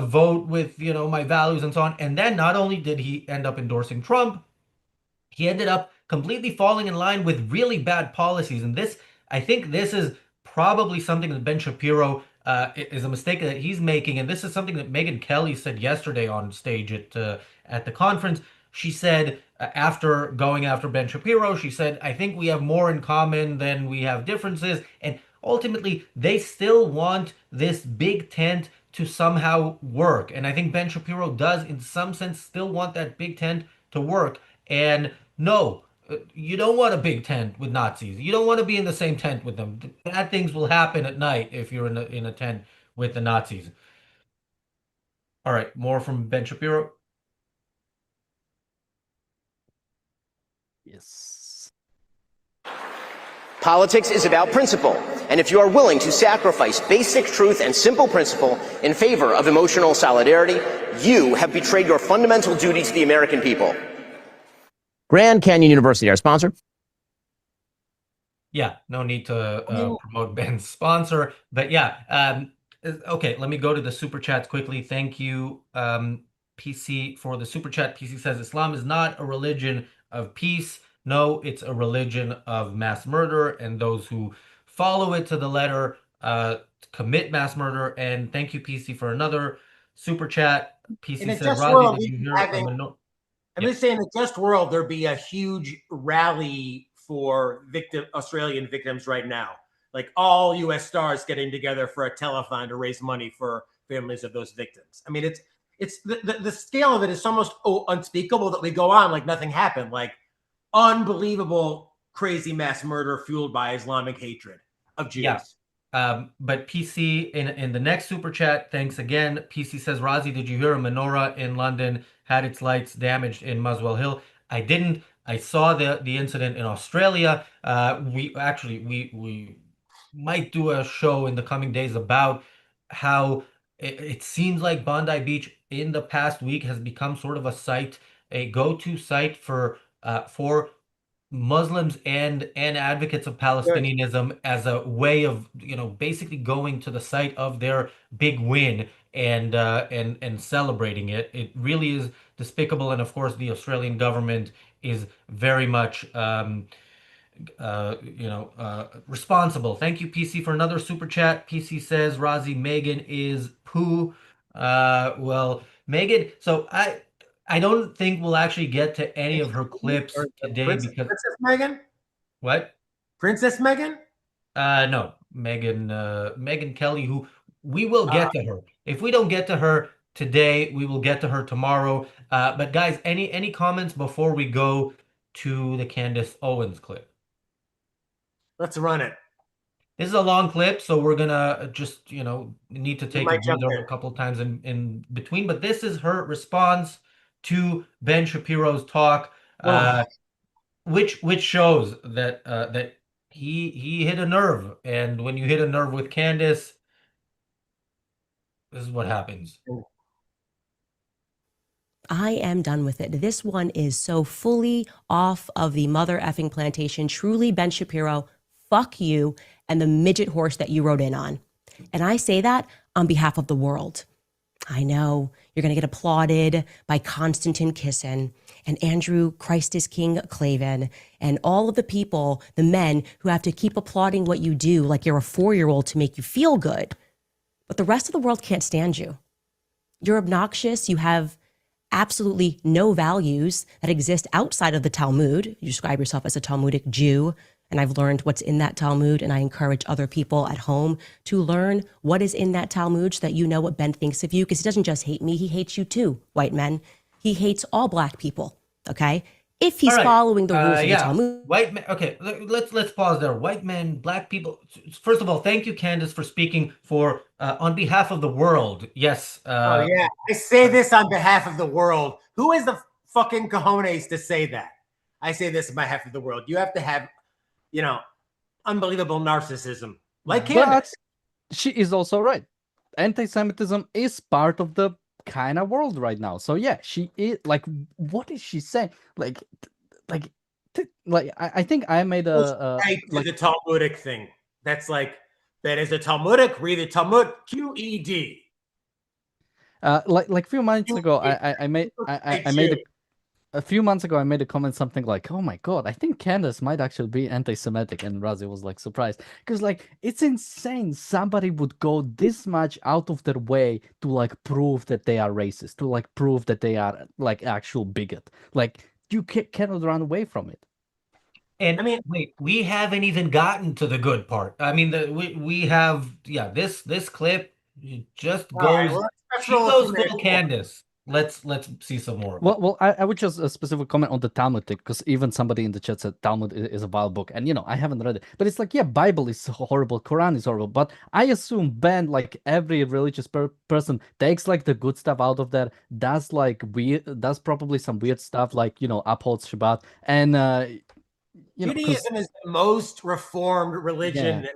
vote with, my values and so on. And then not only did he end up endorsing Trump, he ended up completely falling in line with really bad policies. And I think this is probably something that Ben Shapiro is a mistake that he's making. And this is something that Megyn Kelly said yesterday on stage at the conference. She said, after going after Ben Shapiro, she said, I think we have more in common than we have differences. And ultimately, they still want this big tent to somehow work. And I think Ben Shapiro does, in some sense, still want that big tent to work. And no, you don't want a big tent with Nazis. You don't want to be in the same tent with them. Bad things will happen at night if you're in a tent with the Nazis. All right, more from Ben Shapiro. Yes. Politics is about principle, and if you are willing to sacrifice basic truth and simple principle in favor of emotional solidarity, you have betrayed your fundamental duty to the American people. Grand Canyon University, our sponsor. Yeah, no need to promote Ben's sponsor, but okay, let me go to the super chats quickly. Thank you, PC, for the super chat. PC says Islam is not a religion of peace. No, it's a religion of mass murder, and those who follow it to the letter commit mass murder. And thank you, PC, for another super chat. PC said, Razi, did you hear I'm just saying, in a just world, there'd be a huge rally for Australian victims right now. Like all U.S. stars getting together for a telethon to raise money for families of those victims. I mean, it's the scale of it is almost unspeakable that we go on like nothing happened. Like unbelievable, crazy mass murder fueled by Islamic hatred of Jews. Yeah. But PC in the next super chat, thanks again. PC says, Razi, did you hear a menorah in London had its lights damaged in Muswell Hill? I didn't. I saw the incident in Australia. We might do a show in the coming days about how it seems like Bondi Beach in the past week has become sort of a go-to site for Muslims and advocates of Good. Palestinianism as a way of, basically going to the site of their big win and celebrating it. It really is despicable, and of course, the Australian government is very much responsible. Thank you, PC, for another super chat. PC says, Razi, Megan is poo. Well, Megan, so I don't think we'll actually get to any of her clips today because Princess Megan? what? Princess Megan? No, Megan Kelly, who we will get to her. If we don't get to her today, we will get to her tomorrow. But guys, any comments before we go to the Candace Owens clip? Let's run it. This is a long clip, so we're gonna just, need to take a might jump breather in. a couple times in between. But this is her response to Ben Shapiro's talk, which shows that he hit a nerve, and when you hit a nerve with Candace, this is what happens. I am done with it. This one is so fully off of the mother effing plantation. Truly, Ben Shapiro, fuck you and the midget horse that you rode in on. And I say that on behalf of the world. I know you're going to get applauded by Konstantin Kisin and Andrew Christ is King Clavin and all of the people, the men who have to keep applauding what you do like you're a 4-year-old to make you feel good. But the rest of the world can't stand you. You're obnoxious. You have absolutely no values that exist outside of the Talmud. You describe yourself as a Talmudic Jew, and I've learned what's in that Talmud, and I encourage other people at home to learn what is in that Talmud so that you know what Ben thinks of you, because he doesn't just hate me, he hates you too, white men. He hates all black people, okay? If he's following the rules of the Talmud. White men. Okay, let's pause there. White men, black people. First of all, thank you, Candace, for speaking for on behalf of the world. Yes. Oh yeah, I say this on behalf of the world. Who is the fucking cojones to say that? I say this on behalf of the world. You have to have, unbelievable narcissism, like Candace. But she is also right. Anti-Semitism is part of the kind of world right now. So yeah, she is like, what is she saying? I think I made a the Talmudic thing. That's like, that is a Talmudic. Read the Talmud. QED. Like a few months ago, I made a few months ago I made a comment something like, "Oh my god, I think Candace might actually be anti-Semitic," and Razi was like surprised because like it's insane somebody would go this much out of their way to like prove that they are racist, to like prove that they are like actual bigot. Like you cannot run away from it. And I mean, wait, we haven't even gotten to the good part. I mean, we have this clip just goes. She goes full Candace. Let's see some more. Well, I would just a specific comment on the Talmud thing, because even somebody in the chat said Talmud is a vile book, and I haven't read it, but it's like, yeah, Bible is horrible, Quran is horrible, but I assume Ben, like every religious person, takes like the good stuff out of there, does probably some weird stuff, like upholds Shabbat, and Judaism is the most reformed religion. Yeah.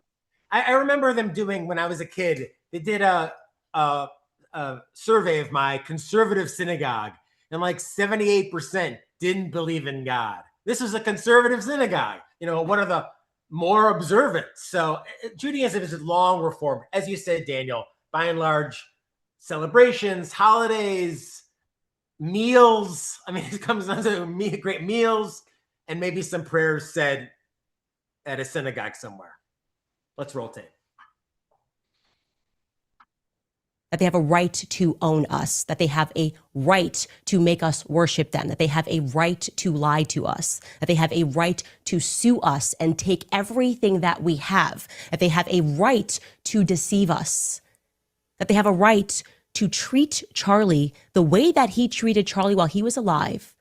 I remember them doing, when I was a kid, they did a survey of my conservative synagogue, and like 78% didn't believe in God. This is a conservative synagogue, one of the more observant. So Judaism is long reformed, as you said, Daniel. By and large, celebrations, holidays, meals. I mean, it comes down to great meals and maybe some prayers said at a synagogue somewhere. Let's rotate. That they have a right to own us, that they have a right to make us worship them, that they have a right to lie to us, that they have a right to sue us and take everything that we have, that they have a right to deceive us, that they have a right to treat Charlie the way that he treated Charlie while he was alive,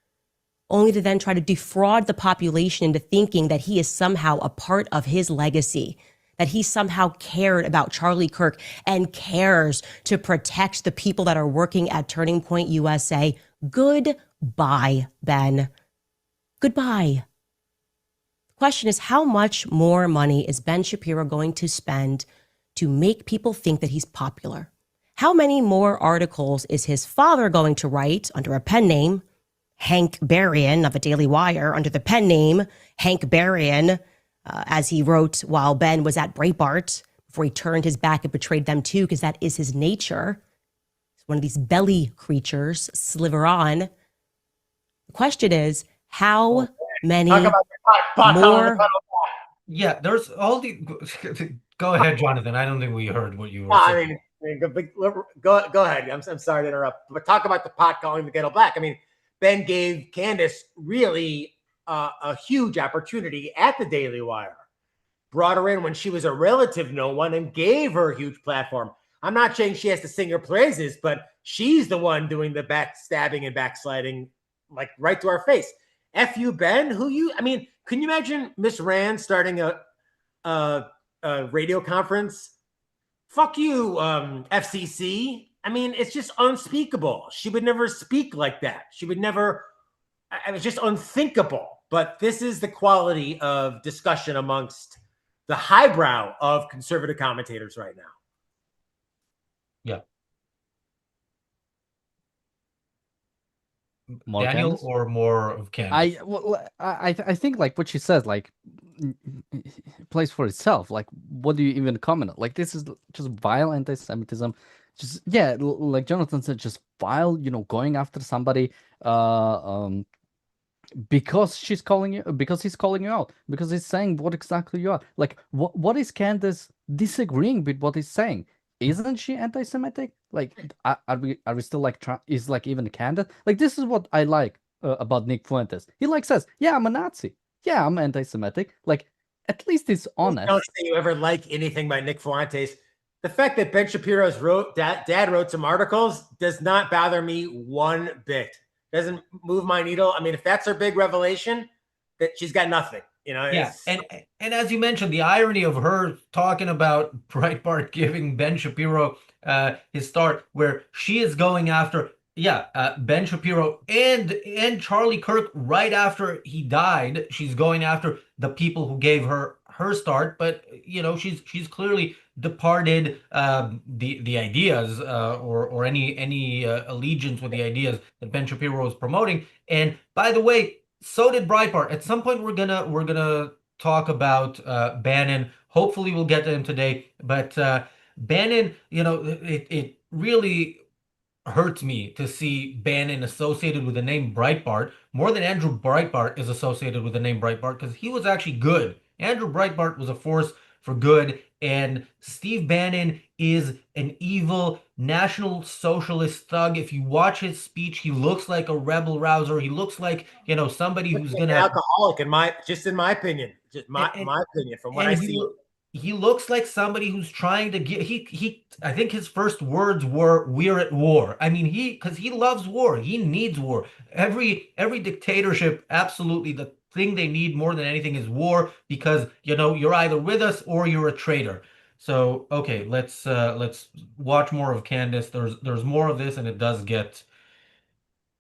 only to then try to defraud the population into thinking that he is somehow a part of his legacy, that he somehow cared about Charlie Kirk and cares to protect the people that are working at Turning Point USA. Goodbye, Ben. Goodbye. The question is, how much more money is Ben Shapiro going to spend to make people think that he's popular? How many more articles is his father going to write under a pen name, Hank Berrien of the Daily Wire, under the pen name Hank Berrien, as he wrote while Ben was at Breitbart before he turned his back and betrayed them too, because that is his nature. He's one of these belly creatures, sliver on. The question is, how many more? Yeah, there's all the. Go ahead, Jonathan. I don't think we heard what you were saying. Go ahead. I'm sorry to interrupt, but talk about the pot calling the kettle black. I mean, Ben gave Candace really a huge opportunity at the Daily Wire. Brought her in when she was a relative no one and gave her a huge platform. I'm not saying she has to sing her praises, but she's the one doing the backstabbing and backsliding, like right to our face. F you, Ben. I mean, can you imagine Miss Rand starting a radio conference? Fuck you, FCC. I mean, it's just unspeakable. She would never speak like that. She would never. It was just unthinkable. But this is the quality of discussion amongst the highbrow of conservative commentators right now. Yeah. More Daniel Candace? or more of Candace? I think like what she says like plays for itself. Like, what do you even comment on? Like, this is just vile anti-Semitism. Just like Jonathan said, just vile. Going after somebody because he's calling you out, because he's saying what exactly you are. Like, what is Candace disagreeing with what he's saying? Isn't she anti-Semitic? Like, are we still like is like even Candace? Like, this is what I like about Nick Fuentes. He like says, yeah, I'm a Nazi. Yeah, I'm anti-Semitic. Like, at least he's honest. Don't say you ever like anything by Nick Fuentes. The fact that Ben Shapiro's dad wrote some articles does not bother me one bit. Doesn't move my needle. I mean, if that's her big revelation, that she's got nothing. Yeah, and as you mentioned, the irony of her talking about Breitbart giving Ben Shapiro his start, where she is going after Ben Shapiro and Charlie Kirk right after he died. She's going after the people who gave her start, but she's clearly departed the ideas or any allegiance with the ideas that Ben Shapiro was promoting. And by the way, so did Breitbart. At some point, we're gonna talk about Bannon. Hopefully, we'll get to him today. But Bannon, it really hurts me to see Bannon associated with the name Breitbart more than Andrew Breitbart is associated with the name Breitbart, because he was actually good. Andrew Breitbart was a force for good, and Steve Bannon is an evil National Socialist thug. If you watch his speech, he looks like a rebel rouser. He looks like somebody who's gonna alcoholic in my opinion, just my opinion from what I see. He looks like somebody who's trying to get. I think his first words were, "We're at war." I mean, because he loves war. He needs war. Every dictatorship, absolutely, the thing they need more than anything is war, because you're either with us or you're a traitor. So okay, let's watch more of Candace. There's more of this, and it does get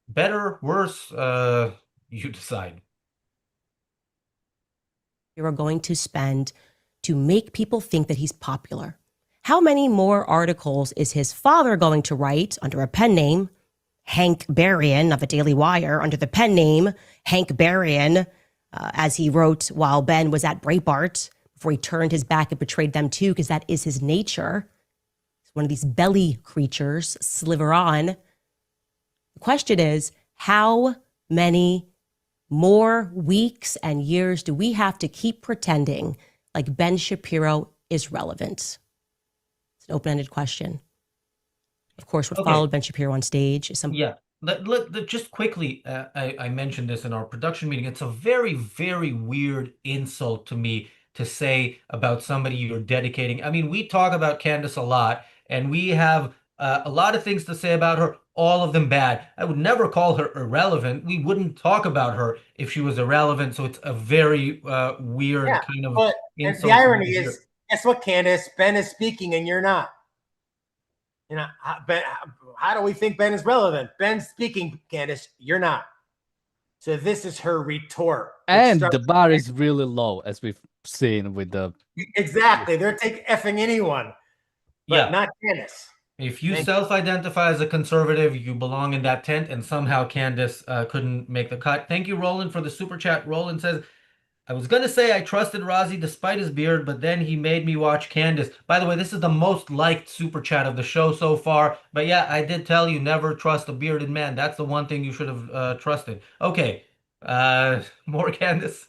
better, worse. You decide. You're going to spend to make people think that he's popular. How many more articles is his father going to write under a pen name, Hank Berrien of the Daily Wire, under the pen name Hank Berrien, as he wrote while Ben was at Breitbart before he turned his back and betrayed them too, because that is his nature. He's one of these belly creatures, sliver on. The question is, how many more weeks and years do we have to keep pretending like Ben Shapiro is relevant? It's an open-ended question. Of course, what followed Ben Shapiro on stage is some. Yeah. Just quickly, I mentioned this in our production meeting. It's a very, very weird insult to me to say about somebody you're dedicating. I mean, we talk about Candace a lot, and we have a lot of things to say about her, all of them bad. I would never call her irrelevant. We wouldn't talk about her if she was irrelevant. So it's a very weird kind of insult. And the irony is, guess what, Candace? Ben is speaking and you're not. You know, Ben, how do we think Ben is relevant? Ben's speaking, Candace. You're not. So this is her retort. And the bar is really low, as we've seen with the... Exactly. They're taking effing anyone, but not Candace. If you self-identify as a conservative, you belong in that tent, and somehow Candace couldn't make the cut. Thank you, Roland, for the super chat. Roland says, I was going to say I trusted Razi despite his beard, but then he made me watch Candace. By the way, this is the most liked super chat of the show so far. But yeah, I did tell you never trust a bearded man. That's the one thing you should have trusted. Okay, more Candace.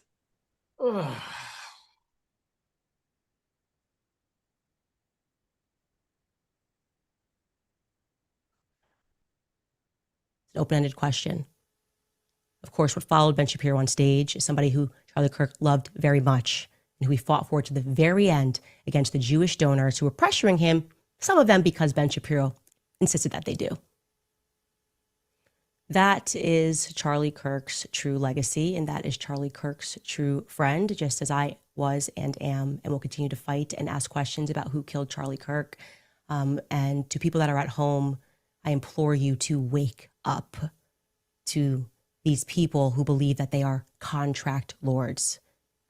An open-ended question. Of course, what followed Ben Shapiro on stage is somebody who Charlie Kirk loved very much and who he fought for to the very end against the Jewish donors who were pressuring him, some of them because Ben Shapiro insisted that they do. That is Charlie Kirk's true legacy, and that is Charlie Kirk's true friend, just as I was and am and will continue to fight and ask questions about who killed Charlie Kirk. And to people that are at home, I implore you to wake up to these people who believe that they are contract lords.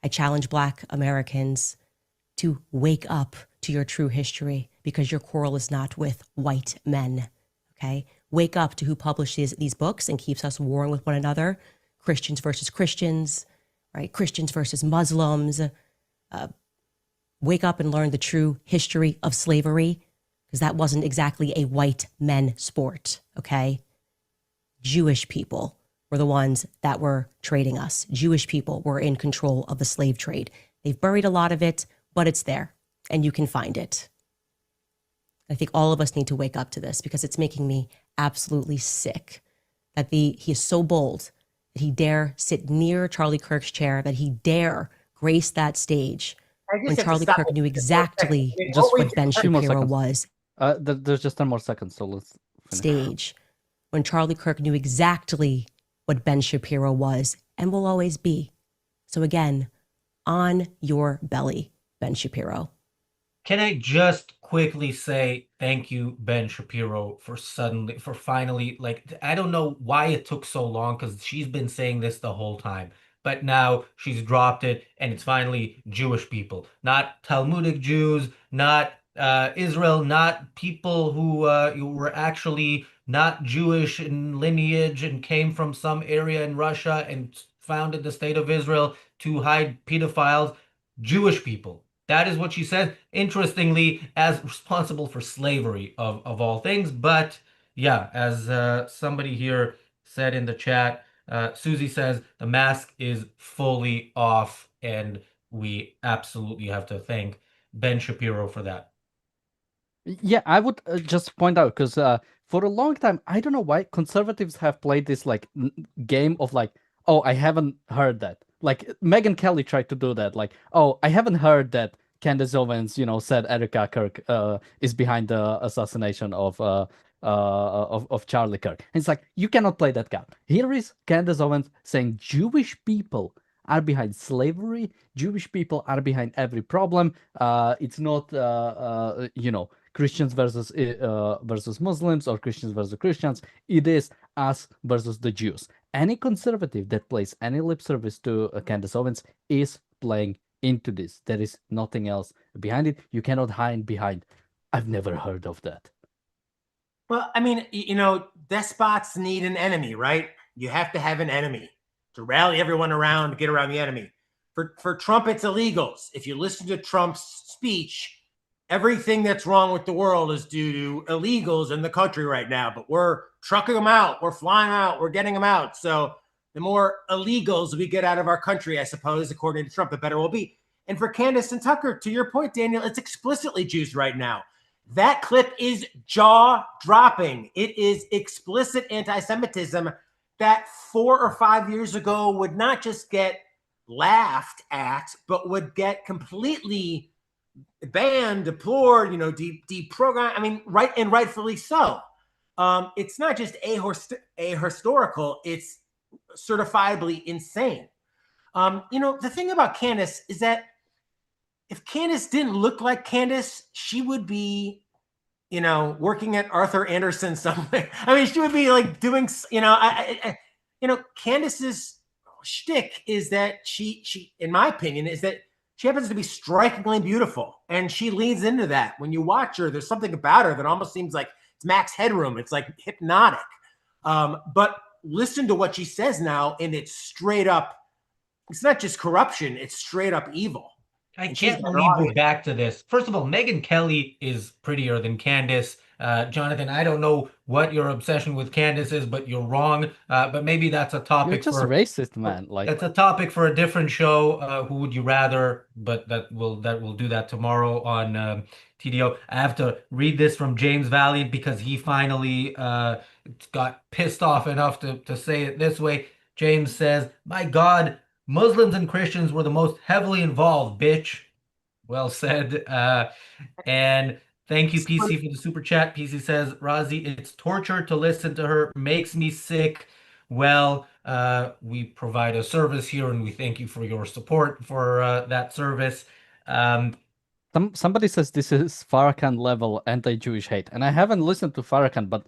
I challenge Black Americans to wake up to your true history, because your quarrel is not with white men, okay? Wake up to who publishes these books and keeps us warring with one another. Christians versus Christians, right? Christians versus Muslims. Wake up and learn the true history of slavery, because that wasn't exactly a white men sport, okay? Jewish people were the ones that were trading us. Jewish people were in control of the slave trade. They've buried a lot of it, but it's there and you can find it. I think all of us need to wake up to this, because it's making me absolutely sick that he is so bold that he dare sit near Charlie Kirk's chair, that he dare grace that stage when Charlie Kirk knew exactly just what Ben Shapiro was. There's just 10 more seconds, so let's finish. Stage when Charlie Kirk knew exactly what Ben Shapiro was and will always be. So again, on your belly, Ben Shapiro. Can I just quickly say thank you, Ben Shapiro, for finally, like, I don't know why it took so long, because she's been saying this the whole time, but now she's dropped it, and it's finally Jewish people, not Talmudic Jews, not Israel, not people who were actually not Jewish in lineage and came from some area in Russia and founded the state of Israel to hide pedophiles. Jewish people. That is what she said. Interestingly, as responsible for slavery of all things. But yeah, as somebody here said in the chat, Susie says the mask is fully off, and we absolutely have to thank Ben Shapiro for that. Yeah, I would just point out, because for a long time, I don't know why conservatives have played this like game of like, oh, I haven't heard that. Like Megyn Kelly tried to do that. Like, oh, I haven't heard that Candace Owens, said ARCUK is behind the assassination of Charlie Kirk. And it's like, you cannot play that game. Here is Candace Owens saying Jewish people are behind slavery. Jewish people are behind every problem. It's not, Christians versus Muslims or Christians versus Christians. It is us versus the Jews. Any conservative that plays any lip service to Candace Owens is playing into this. There is nothing else behind it. You cannot hide behind, I've never heard of that. Well, I mean, despots need an enemy, right? You have to have an enemy to rally everyone around, to get around the enemy. For Trump, it's illegals. If you listen to Trump's speech, everything that's wrong with the world is due to illegals in the country right now. But we're trucking them out. We're flying out. We're getting them out. So the more illegals we get out of our country, I suppose, according to Trump, the better we'll be. And for Candace and Tucker, to your point, Daniel, it's explicitly Jews right now. That clip is jaw-dropping. It is explicit anti-Semitism that 4 or 5 years ago would not just get laughed at, but would get completely banned, deplored, deprogrammed. I mean, rightfully so. It's not just ahistorical, it's certifiably insane. The thing about Candace is that if Candace didn't look like Candace, she would be, working at Arthur Anderson somewhere. I mean, she would be like doing, Candace's shtick is that she, in my opinion, is that she happens to be strikingly beautiful, and she leans into that. When you watch her, there's something about her that almost seems like it's Max Headroom. It's like hypnotic. But listen to what she says now, and it's straight up. It's not just corruption; it's straight up evil. I can't believe we're back to this. First of all, Megyn Kelly is prettier than Candace. Jonathan, I don't know what your obsession with Candace is, but you're wrong. But maybe that's a topic You're just racist, man. Like, that's a topic for a different show. Who would you rather? But we'll do that tomorrow on TDO. I have to read this from James Valiant because he finally got pissed off enough to say it this way. James says, "My God, Muslims and Christians were the most heavily involved, bitch." Well said. And thank you, PC, for the super chat. PC says, "Razi, it's torture to listen to her. Makes me sick." Well, we provide a service here, and we thank you for your support for that service. somebody says this is Farrakhan level anti-Jewish hate, and I haven't listened to Farrakhan, but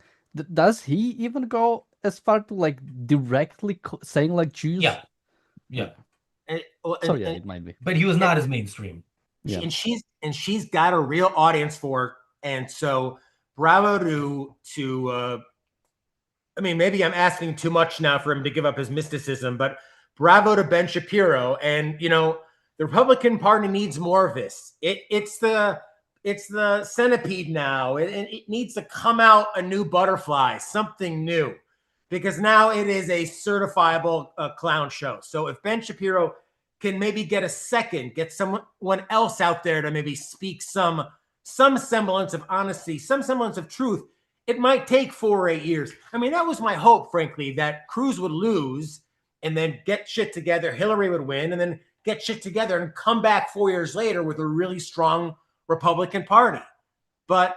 does he even go as far to like directly saying like Jews? Yeah. It might be. But he was not as mainstream. Yeah. And she's got a real audience for it. And so bravo to I mean, maybe I'm asking too much now for him to give up his mysticism, but bravo to Ben Shapiro. And the Republican Party needs more of this. It's the centipede now. It needs to come out a new butterfly, something new, because now it is a certifiable clown show. So if Ben Shapiro can maybe get someone else out there to maybe speak some semblance of honesty, some semblance of truth, it might take 4 or 8 years. I mean, that was my hope, frankly, that Cruz would lose and then get shit together. Hillary would win and then get shit together and come back 4 years later with a really strong Republican Party. But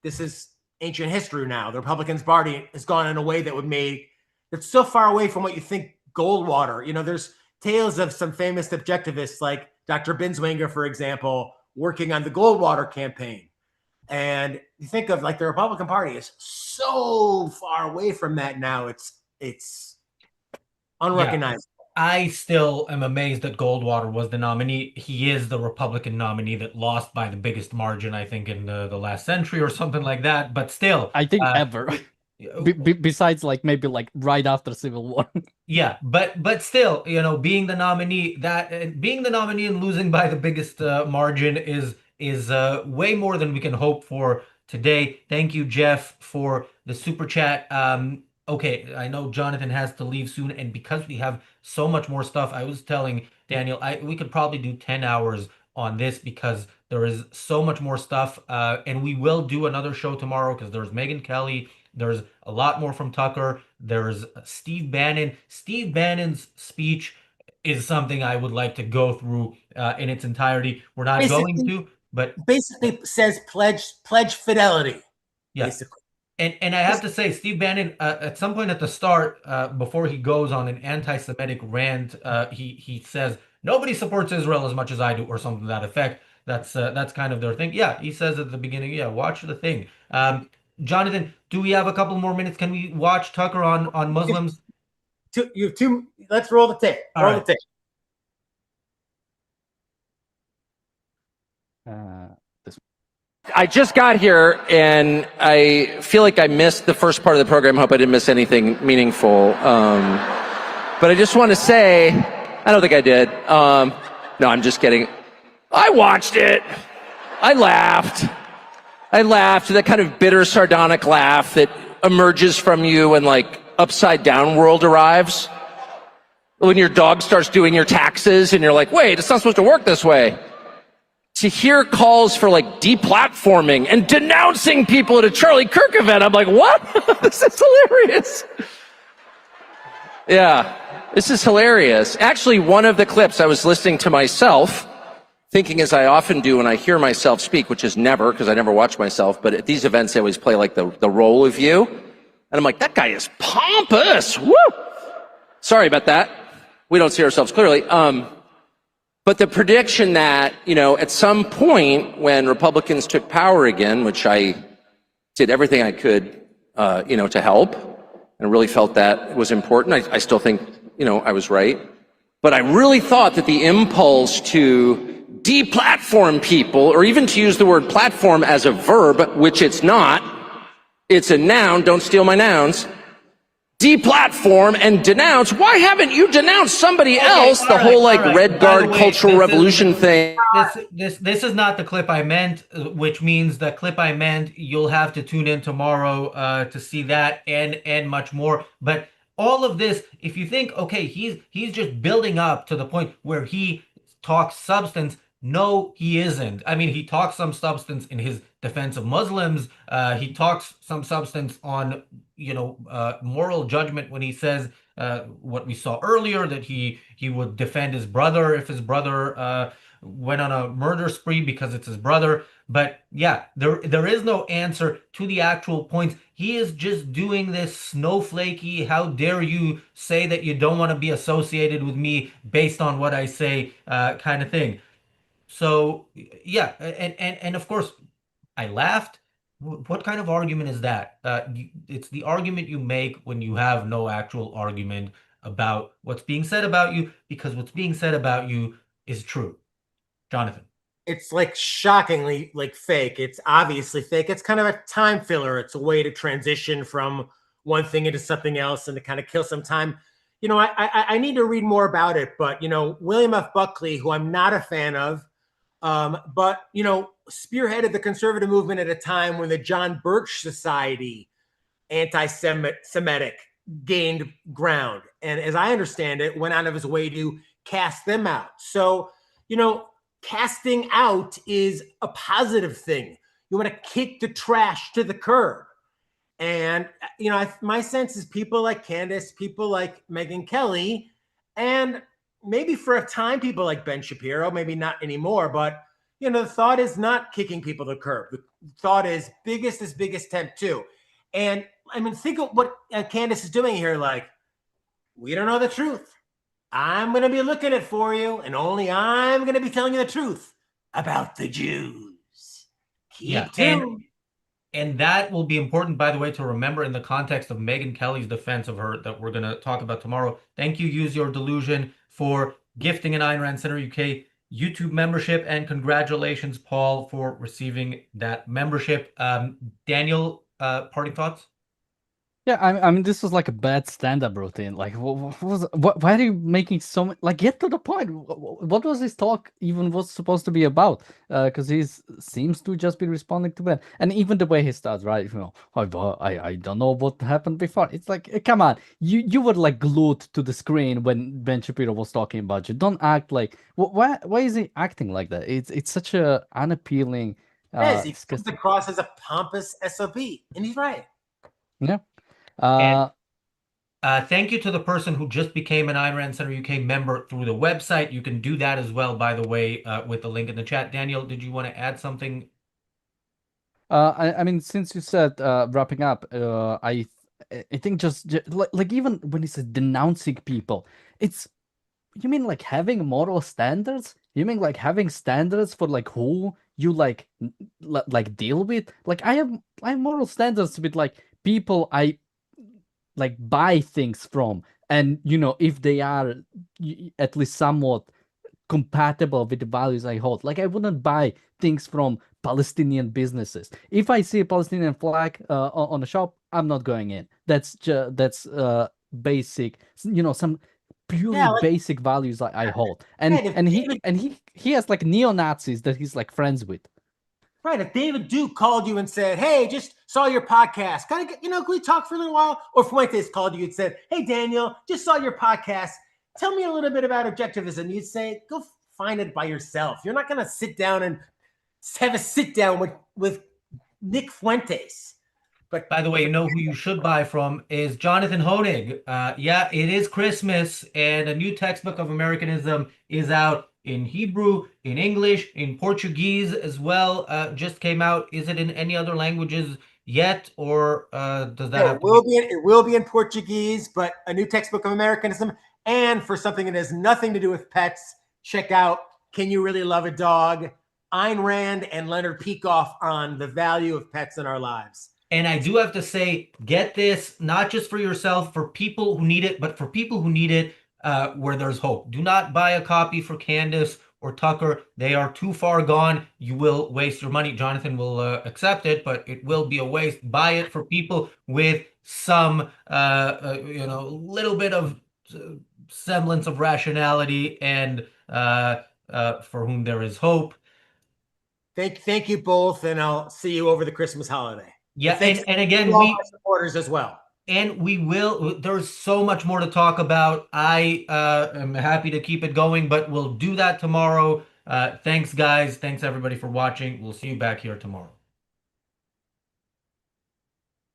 this is ancient history now. The Republican Party has gone in a way that it's so far away from what you think Goldwater. There's tales of some famous objectivists like Dr. Binswanger, for example, working on the Goldwater campaign. And you think of like the Republican Party is so far away from that now. It's unrecognizable. Yeah. I still am amazed that Goldwater was the nominee. He is the Republican nominee that lost by the biggest margin, I think, in the last century or something like that. But still, I think ever. Besides, like maybe like right after the Civil War. Yeah, but still, being the nominee and losing by the biggest margin is way more than we can hope for today. Thank you, Jeff, for the super chat. Okay, I know Jonathan has to leave soon, and because we have so much more stuff, I was telling Daniel we could probably do 10 hours on this because there is so much more stuff, and we will do another show tomorrow because there's Megyn Kelly. There's a lot more from Tucker. There's Steve Bannon. Steve Bannon's speech is something I would like to go through in its entirety. We're not going to, but basically says pledge fidelity. Yeah. Basically. And I have to say, Steve Bannon, at some point at the start, before he goes on an anti-Semitic rant, he says, "Nobody supports Israel as much as I do," or something to that effect. That's kind of their thing. Yeah, he says at the beginning, yeah, watch the thing. Jonathan, do we have a couple more minutes? Can we watch Tucker on Muslims? You have two. Let's roll the tape. Roll the tape. I just got here and I feel like I missed the first part of the program. Hope I didn't miss anything meaningful. But I just want to say, I don't think I did. No, I'm just kidding. I watched it. I laughed. That kind of bitter, sardonic laugh that emerges from you when like Upside Down World arrives. When your dog starts doing your taxes and you're like, wait, it's not supposed to work this way. To hear calls for like deplatforming and denouncing people at a Charlie Kirk event, I'm like, what? This is hilarious. Yeah, this is hilarious. Actually, one of the clips I was listening to myself, thinking as I often do when I hear myself speak, which is never, because I never watch myself, but at these events they always play like the role of you. And I'm like, that guy is pompous. Woo! Sorry about that. We don't see ourselves clearly. But the prediction that, at some point when Republicans took power again, which I did everything I could, to help, and really felt that was important. I still think, I was right. But I really thought that the impulse to deplatform people, or even to use the word platform as a verb, which it's not, it's a noun, don't steal my nouns, deplatform and denounce. Why haven't you denounced somebody else? The whole Red Guard cultural revolution thing. This is not the clip I meant, which means the clip I meant, you'll have to tune in tomorrow to see that and much more. But all of this, if you think, okay, he's just building up to the point where he talks substance. No, he isn't. I mean, he talks some substance in his defense of Muslims. He talks some substance on, moral judgment when he says what we saw earlier, that he would defend his brother if his brother went on a murder spree because it's his brother. But yeah, there is no answer to the actual points. He is just doing this snowflakey, how dare you say that you don't want to be associated with me based on what I say kind of thing. So yeah, and of course, I laughed. What kind of argument is that? It's the argument you make when you have no actual argument about what's being said about you, because what's being said about you is true. Jonathan. It's like shockingly like fake. It's obviously fake. It's kind of a time filler. It's a way to transition from one thing into something else and to kind of kill some time. I need to read more about it, but William F. Buckley, who I'm not a fan of, but spearheaded the conservative movement at a time when the John Birch Society anti-Semitic gained ground, and as I understand it, went out of his way to cast them out. So casting out is a positive thing. You want to kick the trash to the curb. And, my sense is people like Candace, people like Megyn Kelly, and maybe for a time, people like Ben Shapiro, maybe not anymore, but, the thought is not kicking people to the curb. The thought is biggest tent too. And I mean, think of what Candace is doing here. Like, we don't know the truth. I'm going to be looking it for you, and only I'm going to be telling you the truth about the Jews. Keep tuned. And that will be important, by the way, to remember in the context of Megyn Kelly's defense of her that we're going to talk about tomorrow. Thank you, Use Your Delusion, for gifting an Ayn Rand Center UK YouTube membership. And congratulations, Paul, for receiving that membership. Daniel, parting thoughts? Yeah, I mean, this was like a bad stand-up routine. Like, why are you making so much? Like, get to the point. What was his talk even was supposed to be about? Because he seems to just be responding to that, and even the way he starts, right? I don't know what happened before. It's like, come on, you were like glued to the screen when Ben Shapiro was talking about you. Don't act like why is he acting like that? It's such a unappealing. Yes, he comes across as a pompous SOB, and he's right. Yeah. Thank you to the person who just became an Ayn Rand Center UK member through the website. You can do that as well, by the way, with the link in the chat. Daniel, did you want to add something? I mean, since you said wrapping up, I think just like even when he says denouncing people, you mean like having moral standards? You mean like having standards for like who you like deal with? Like I have moral standards with like people I like buy things from, and if they are at least somewhat compatible with the values I hold. Like I wouldn't buy things from Palestinian businesses. If I see a Palestinian flag on a shop, I'm not going in. That's basic, some purely basic values I hold. And he has like neo-Nazis that he's like friends with. Right. If David Duke called you and said, "Hey, just saw your podcast. Can we talk for a little while?" Or Fuentes called you and said, "Hey, Daniel, just saw your podcast. Tell me a little bit about objectivism." You'd say, "Go find it by yourself. You're not going to sit down and have a sit down with Nick Fuentes." But by the way, who you should buy from is Jonathan Honig. Yeah, it is Christmas, and a new textbook of Americanism is out in Hebrew, in English, in Portuguese as well. Just came out. Is it in any other languages yet, or does that? It will be in Portuguese, but a new textbook of Americanism, and for something that has nothing to do with pets, check out Can You Really Love a Dog? Ayn Rand and Leonard Peikoff on the value of pets in our lives. And I do have to say, get this, not just for yourself, for people who need it, but for people who need it where there's hope. Do not buy a copy for Candace or Tucker. They are too far gone. You will waste your money. Jonathan will accept it, but it will be a waste. Buy it for people with some, little bit of semblance of rationality and for whom there is hope. Thank you both, and I'll see you over the Christmas holiday. Yeah, and again, all my supporters as well. And we will, there's so much more to talk about. I am happy to keep it going, but we'll do that tomorrow. Thanks, guys. Thanks, everybody, for watching. We'll see you back here tomorrow.